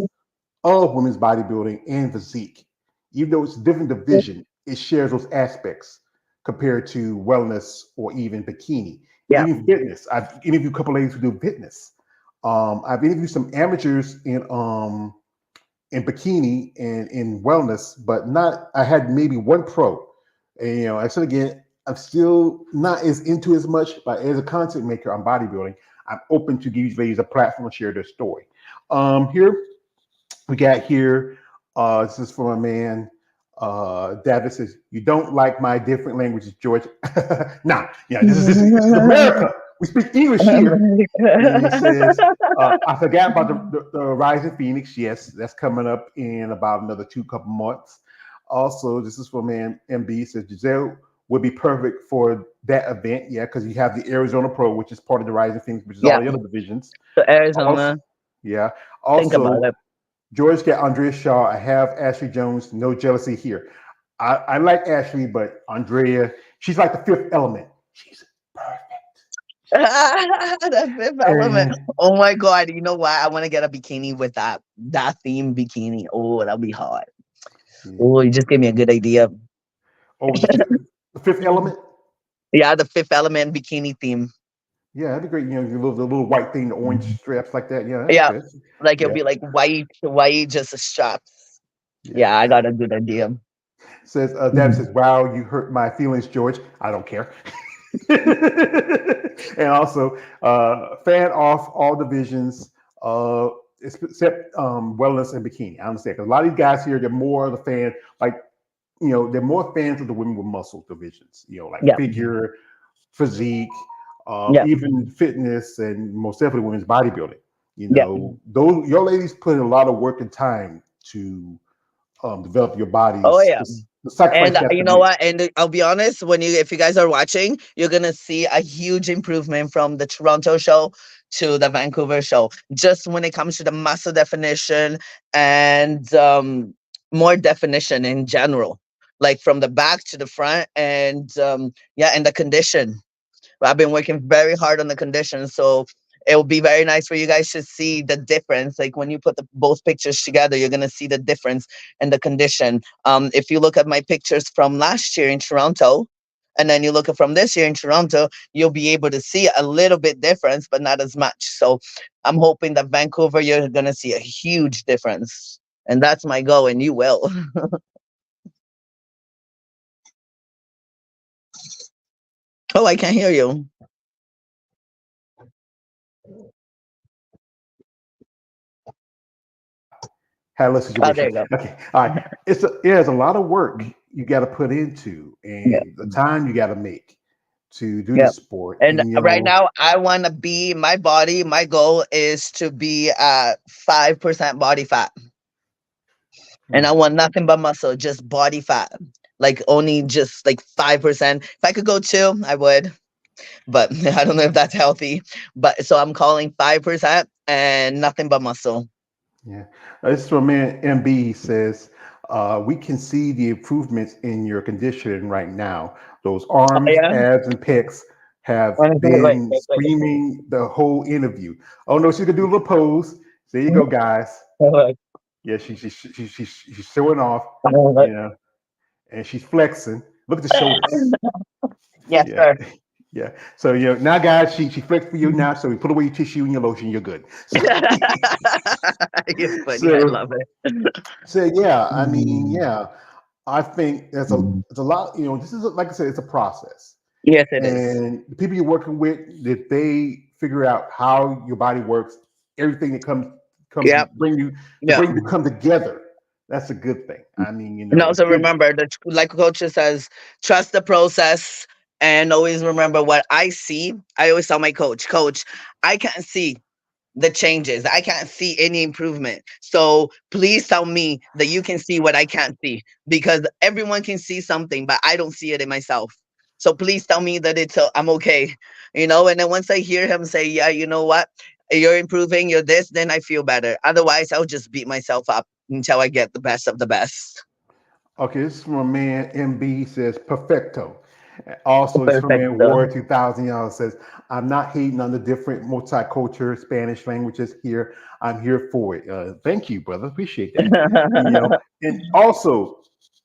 of women's bodybuilding and physique. Even though it's a different division, it shares those aspects compared to wellness or even bikini, Yeah. even fitness. I've interviewed a couple ladies who do fitness. I've interviewed some amateurs in bikini and in wellness, but not. I had maybe one pro, and I said again, I'm still not as into as much, but as a content maker on bodybuilding, I'm open to give these ladies a platform to share their story. Here we got here. This is from a man. David says, "You don't like my different languages, George." Nah, yeah, this is America. We speak English here. And he says, I forgot about the Rising Phoenix. Yes, that's coming up in about another couple months. Also, this is from MB. Says Giselle would be perfect for that event. Yeah, because you have the Arizona Pro, which is part of the Rising Phoenix, which is all Yeah. the other divisions. So Also, Arizona. yeah. Think about Also, it. George got Andrea Shaw. I have Ashley Jones. No jealousy here. I like Ashley, but Andrea, she's like the fifth element. She's perfect. The fifth element. And Oh my god! You know what? I want to get a bikini with that theme bikini. Oh, that'll be hot. Yeah. Oh, you just gave me a good idea. Oh, the fifth element. Yeah, the Fifth Element bikini theme. Yeah, that'd be great. The little white thing, the orange straps like that. Yeah, that's Yeah, good. like it'll Yeah, be like white, just a straps. yeah. Yeah, I got a good idea. Says Dad says, "Wow, you hurt my feelings, George. I don't care." And also, fan off all divisions, uh, except wellness and bikini. I understand because a lot of these guys here, they're more of the fan, like they're more fans of the women with muscle divisions. Like Yeah, figure, physique, yeah, even fitness, and most definitely women's bodybuilding. yeah. Those your ladies put in a lot of work and time to develop your Oh bodies. yeah. The sacrifice And you have you to know make. what? And I'll be honest, if you guys are watching, you're gonna see a huge improvement from the Toronto show to the Vancouver show. Just when it comes to the muscle definition and more definition in general, like from the back to the front, and yeah, and the condition. I've been working very hard on the condition, so it will be very nice for you guys to see the difference. Like when you put both pictures together, you're gonna see the difference in the condition. If you look at my pictures from last year in Toronto, and then you look at from this year in Toronto, you'll be able to see a little bit difference, but not as much. So I'm hoping that Vancouver, you're gonna see a huge difference, and that's my goal, and you will. Oh, I can't hear you. Had a little Oh, there situation. you go. Okay, all right. There's a lot of work you got to put into, Yeah, and the time you got to make to do yeah. this sport. And And right now, I want to be my body. My goal is to be at 5% body fat, and hmm, I want nothing but muscle, just body fat, like only just like 5%. If I could go two, I would, but I don't know if that's healthy. But so I'm calling 5% and nothing but muscle. yeah, this is from man MB says, we can see the improvements in your conditioning right now. Those Oh arms, yeah. abs, and pecs have Wait, wait, been wait, wait, screaming the whole interview. Oh no, she could do a little pose. There you wait. go, guys. Wait, Yeah, she's showing off, wait, wait. you know, and she's flexing. Look at the shoulders. Yes, Yeah, sir. yeah. So now, guys, she flexed for you now. So we put away your tissue and your lotion. You're good. So, You're funny. I so, love it. so yeah. I mean, yeah. I think there's a lot. This is like I said, it's a process, Yes, it is. and the people you're working with, if they figure out how your body works, everything that comes to Yep. bring you Yep. to come together, that's a good thing. I mean, And it's also good. remember that, like coach says, trust the process and always remember what I see. I always tell my coach, I can't see the changes. I can't see any improvement. So please tell me that you can see what I can't see because everyone can see something, but I don't see it in myself. So please tell me that I'm okay, And then once I hear him say, "Yeah, you know what, you're improving, you're this," then I feel better. Otherwise, I'll just beat myself up until I get the best of the best. Okay, this is from a man MB says perfecto. Also, this is from Perfect. man War 2000 y'all says, I'm not hating on the different multicultural Spanish languages here. I'm here for it. Thank you, brother. Appreciate that. And also,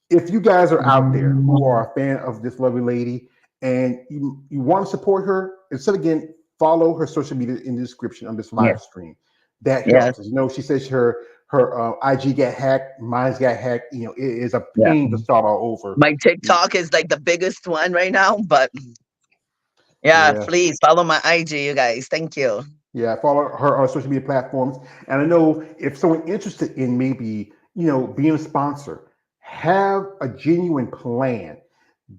if you guys are out there who are a fan of this lovely lady and you want to support her, instead again, follow her social media in the description of this Yes. live stream. That Yes. helps. She says her IG got hacked, mine's got hacked. It is a Yeah. pain to start all over. My TikTok is like the biggest one right now, but yeah, Yeah, please follow my IG, you guys. Thank you. yeah. Follow her on social media platforms, and I know if someone interested in maybe being a sponsor, have a genuine plan.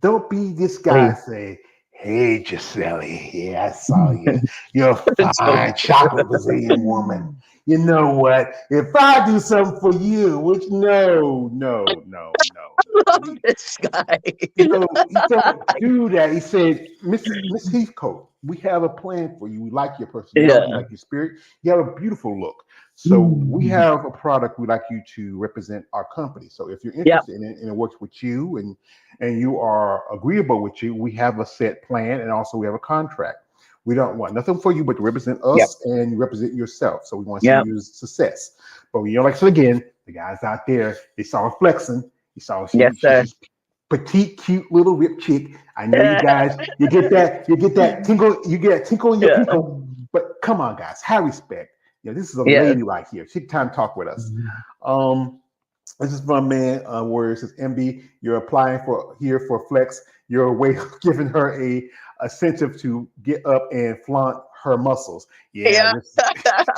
Don't be this guy Please. say, "Hey, Giselie, yeah, I saw you. You're a fine chocolate Brazilian woman. You know what? If I do something for you, which no. Love this guy. He don't do that. He said, Miss Heathcote, we have a plan for you. We like your personality, we Yeah. like your spirit. You have a beautiful look. So we have a product we'd like you to represent our company. So if you're Yep. interested in it and it works with you and you are agreeable with you, we have a set plan and also we have a contract. We don't want nothing for you but to represent Yep. us and represent yourself. So we want to see Yep. your success. But like I said again, the guys out there, they saw it flexing. You saw Yes, she's sir. this petite, cute little ripped chick. I know you guys, you get that tinkle, you get that tinkle in your Yeah. pinkle. But come on, guys, have respect. This is a Yes. lady right here. She can time to talk with us. Um, this is from man where it says MB, you're applying for here for flex. You're a way of giving her a incentive to get up and flaunt her muscles. Yeah, Yeah. this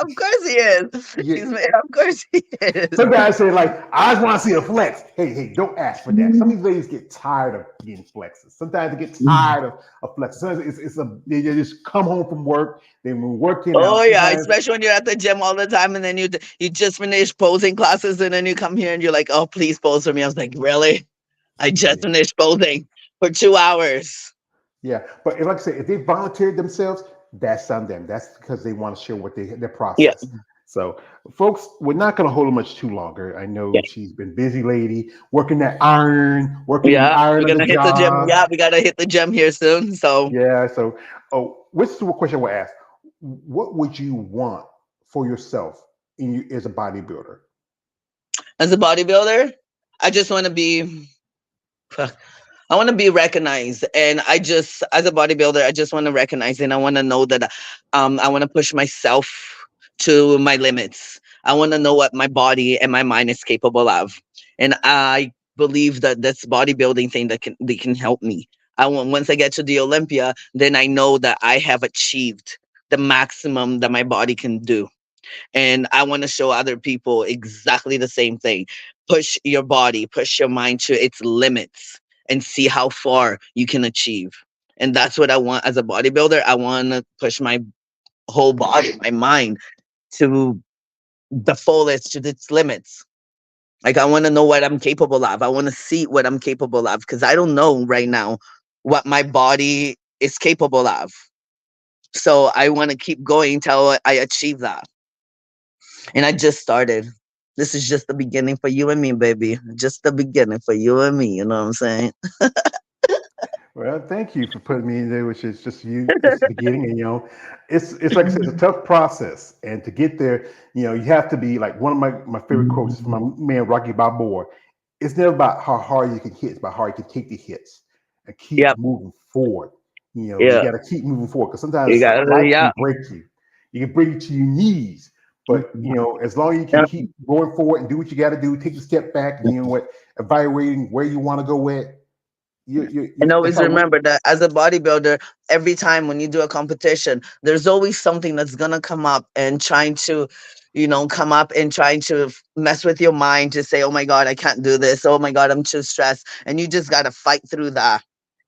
Of course he is. yeah. Of course he is. Some guys say like, I just want to see a flex. Hey, don't ask for that. Some of these ladies get tired of getting flexes. Sometimes they get tired of flexes. Sometimes they just come home from work. They've been working Oh out. yeah, Sometimes especially when you're at the gym all the time, and then you just finish posing classes, and then you come here and you're like, "Oh, please pose for me." I was like, "Really? I just yeah. finished posing for 2 hours." Yeah, but like I said, if they volunteered themselves, that's on them. That's because they want to share what their Yeah, process. So, folks, we're not going to hold her much too longer. I know yeah, she's been busy, lady, working that iron, working the yeah. iron We're of the gonna hit the gym. job. Yeah, we gotta hit the gym here soon. So, Yeah. So, oh, which is what question I will ask? What would you want for yourself in you as a bodybuilder? as a bodybuilder, I just want to be. I want to be recognized, and I just, as a bodybuilder, I just want to recognize, and I want to know that, I want to push myself to my limits. I want to know what my body and my mind is capable of, and I believe that this bodybuilding thing that can they can help me. I want once I get to the Olympia, then I know that I have achieved the maximum that my body can do, and I want to show other people exactly the same thing. Push your body, push your mind to its limits and see how far you can achieve. And that's what I want as a bodybuilder. I want to push my whole body, my mind to the fullest, to its limits. Like, I want to know what I'm capable of. I want to see what I'm capable of because I don't know right now what my body is capable of. So I want to keep going till I achieve that. And I just started. This is just the beginning for you and me, baby. Just the beginning for you and me. You know what I'm saying? Well, thank you for putting me in there, which is just you. It's the beginning, and it's like I said, it's a tough process, and to get there, you have to be like one of my favorite quotes is from my man Rocky Balboa. It's never about how hard you can hit; it's about how you can take the hits and keep Yep. moving forward. You Yeah. got to keep moving forward because You sometimes got life yeah. can break you. You can bring you to your knees, but as long as you can Yeah. keep going forward and do what you got to do, take a step back, and what evaluating where you want to go with. And That's always how remember that as a bodybuilder, every time when you do a competition, there's always something that's gonna come up and trying to, come up and trying to mess with your mind to say, "Oh my God, I can't do this. Oh my God, I'm too stressed." And you just gotta fight through that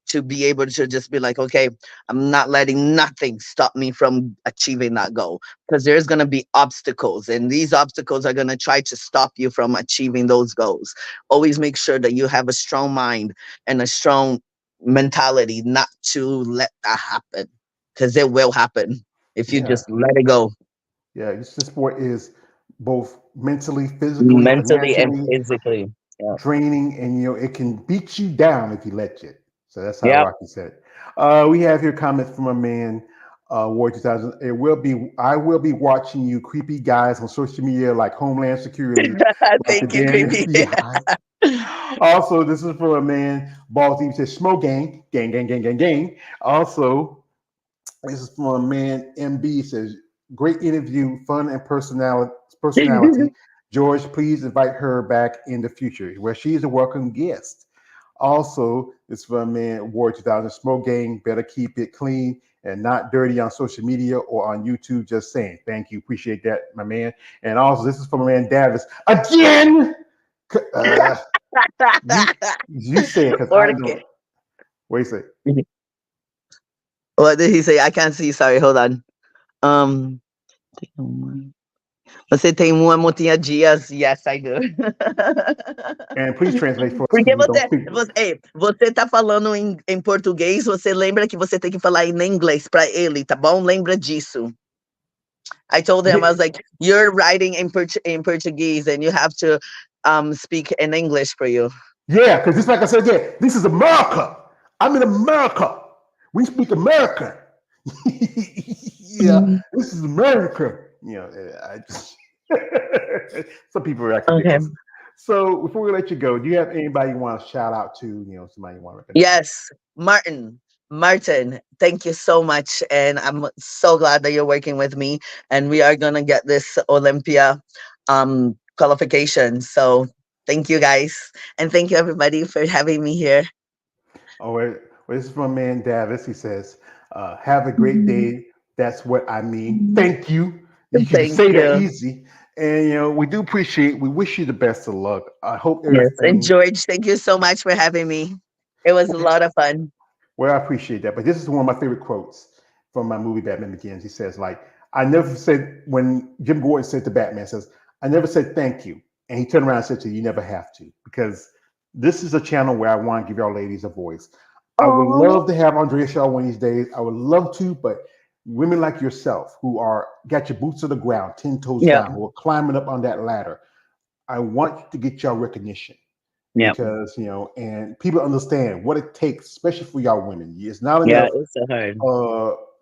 to be able to just be like, "Okay, I'm not letting nothing stop me from achieving that goal." Because there's gonna be obstacles, and these obstacles are gonna try to stop you from achieving those goals. Always make sure that you have a strong mind and a strong mentality not to let that happen because it will happen if you yeah. just let it go Yeah, this sport is both mentally, physically, mentally and financially physically. Yeah. draining, and it can beat you down if you let it. So that's how Yep. Rocky said it. We have here comments from a man, War 2000. I will be watching you creepy guys on social media like Homeland Security, like the Thank you, damn creepy. FBI. Also, this is from a man, Ball Team says, Smoke gang, gang, gang, gang, gang, gang. Also, this is from a man, MB says, great interview, fun and personality. George, please invite her back in the future, where she is a welcome guest. Also, this from a man, War 2000, Smoke Gang, better keep it clean and not dirty on social media or on YouTube. Just saying. Thank you. Appreciate that, my man. And also, this is from a man, Davis. Again! Uh, you say it because I Porque. don't. Wait a second. What did he say? I can't see. Sorry, hold on. Você tem uma motinha dias? Yes, I do. And please translate for us because Porque we don't speak. você tá falando em português, você lembra que você tem que falar em inglês para ele, tá bom? Lembra disso. I told him, I was like, you're writing in Portuguese and you have to speak in English for you. Yeah, because just like I said, yeah, this is America. I'm in America. We speak American. Yeah, Mhm. this is America. I just some people are acting Okay. ridiculous. So before we let you go, do you have anybody you want to shout out to? Somebody you want to recognize? Yes, Martin. Martin, thank you so much. And I'm so glad that you're working with me. And we are going to get this Olympia qualification. So thank you guys. And thank you everybody for having me here. Oh, this is from man Davis. He says, "Have a great Mhm. day. That's what I mean. Thank you. You can Thank say that you. easy, and we do appreciate. We wish you the best of luck. I hope Yes. And everything. George, thank you so much for having me. It was a lot of fun. Well, I appreciate that. But this is one of my favorite quotes from my movie Batman Begins. He says, like, I never said when Jim Gordon said to Batman, says, I never said thank you. And he turned around and said to you, you never have to. Because this is a channel where I want to give y'all ladies a voice. I would Oh, love to have Andrea Shaw one of these days. I would love to, but women like yourself who are got your boots to the ground, 10 toes yeah. down, who are climbing up on that ladder, I want to get y'all recognition Yeah. because and people understand what it takes, especially for y'all women. It's not Yeah. enough It's so hard.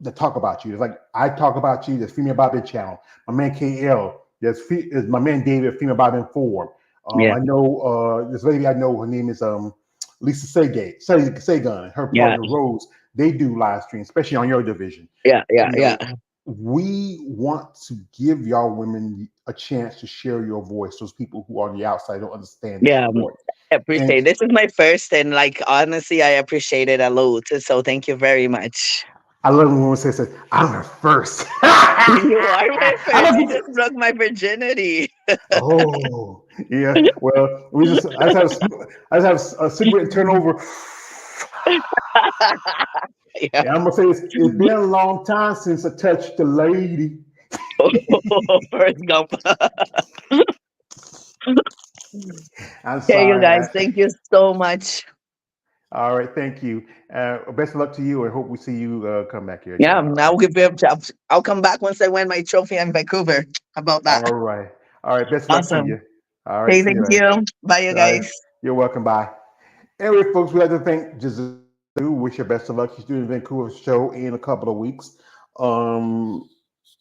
to talk about you. It's like I talk about you. There's Female Bobbin channel. My man KL. There's my man David. Female Bobbin Forum. Yeah. I know this lady. I know her name is Lisa Sagan. Her Yeah. partner Rose. They do live streams, especially on your division. Yeah. Yeah. You Yeah. know, we want to give y'all women a chance to share your voice. Those people who are on the outside don't understand the Yeah. sport. I And appreciate it. This is my first, and like honestly, I appreciate it a lot. So thank you very much. I love when women say, "I'm her first." You are my I first. love You you. just broke my virginity. Oh, yeah. Well, I just have a cigarette and turn over. Yeah. And I'm gonna say it's been a long time since I touched a lady. First Gump. I'm Okay, you sorry. guys, thank you so much. All right, thank you. Best of luck to you, and hope we see you come back here Yeah, again. All I'll right. give you a job. I'll come back once I win my trophy in Vancouver. How about that? All right. All right. Best of luck to Awesome. you. All right. Okay, See you thank later. you. Bye, you All right. guys. You're welcome. Bye. Anyway, folks, we'd like to thank Giselie. Wish her best of luck. She's doing a Vancouver show in a couple of weeks. Um,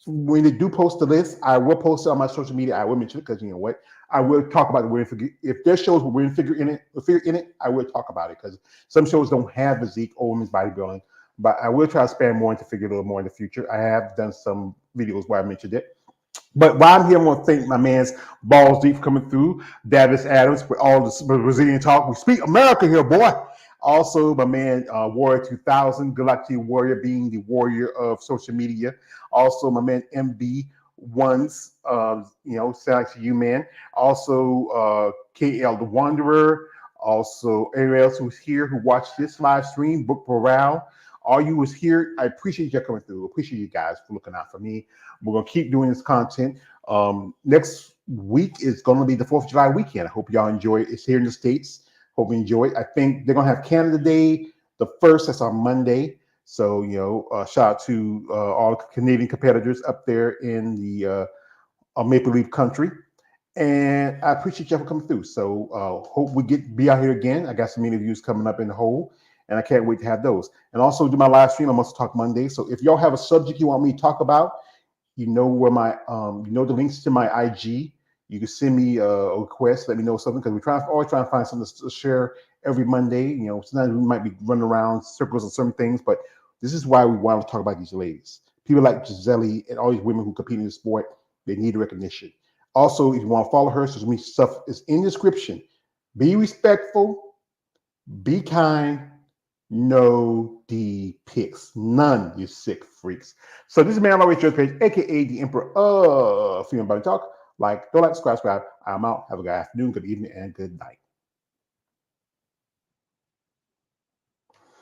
when they do post the list, I will post it on my social media. I will mention it because you know what, I will talk about the women figure. If there's shows with women figure in it, I will talk about it because some shows don't have physique or women's bodybuilding. But I will try to expand more into figure a little more in the future. I have done some videos where I mentioned it. But while I'm here, I want to thank my man's Balls Deep for coming through, Davis Adams with all the Brazilian talk. We speak America here, boy. Also, my man Warrior 2000, good luck to you, Warrior, being the warrior of social media. Also, my man MB Ones, sound like you, man. Also, KL the Wanderer. Also, everyone else who's here who watched this live stream, Book Morale. All you was here. I appreciate you coming through. Appreciate you guys for looking out for me. We're gonna keep doing this content. Next week is gonna be the 4th of July weekend. I hope y'all enjoy it. It's here in the States. Hope you enjoy it. I think they're gonna have Canada Day the first. That's on Monday. So shout out to all Canadian competitors up there in the Maple Leaf country. And I appreciate y'all for coming through. So hope we be out here again. I got some interviews coming up in the hole, and I can't wait to have those. And also do my live stream. I'm also talk Monday. So if y'all have a subject you want me to talk about, you know where my the links to my IG. You can send me a request, let me know something because always trying to find something to share every Monday. Sometimes we might be running around circles on certain things, but this is why we want to talk about these ladies. People like Giselie and all these women who compete in the sport, they need recognition. Also, if you want to follow her, social media stuff is in the description. Be respectful, be kind, no D pics. None, you sick freaks. So this is Man Always Joe's page, aka the Emperor of Female Body Talk. Don't like, subscribe. I'm out. Have a good afternoon, good evening, and good night.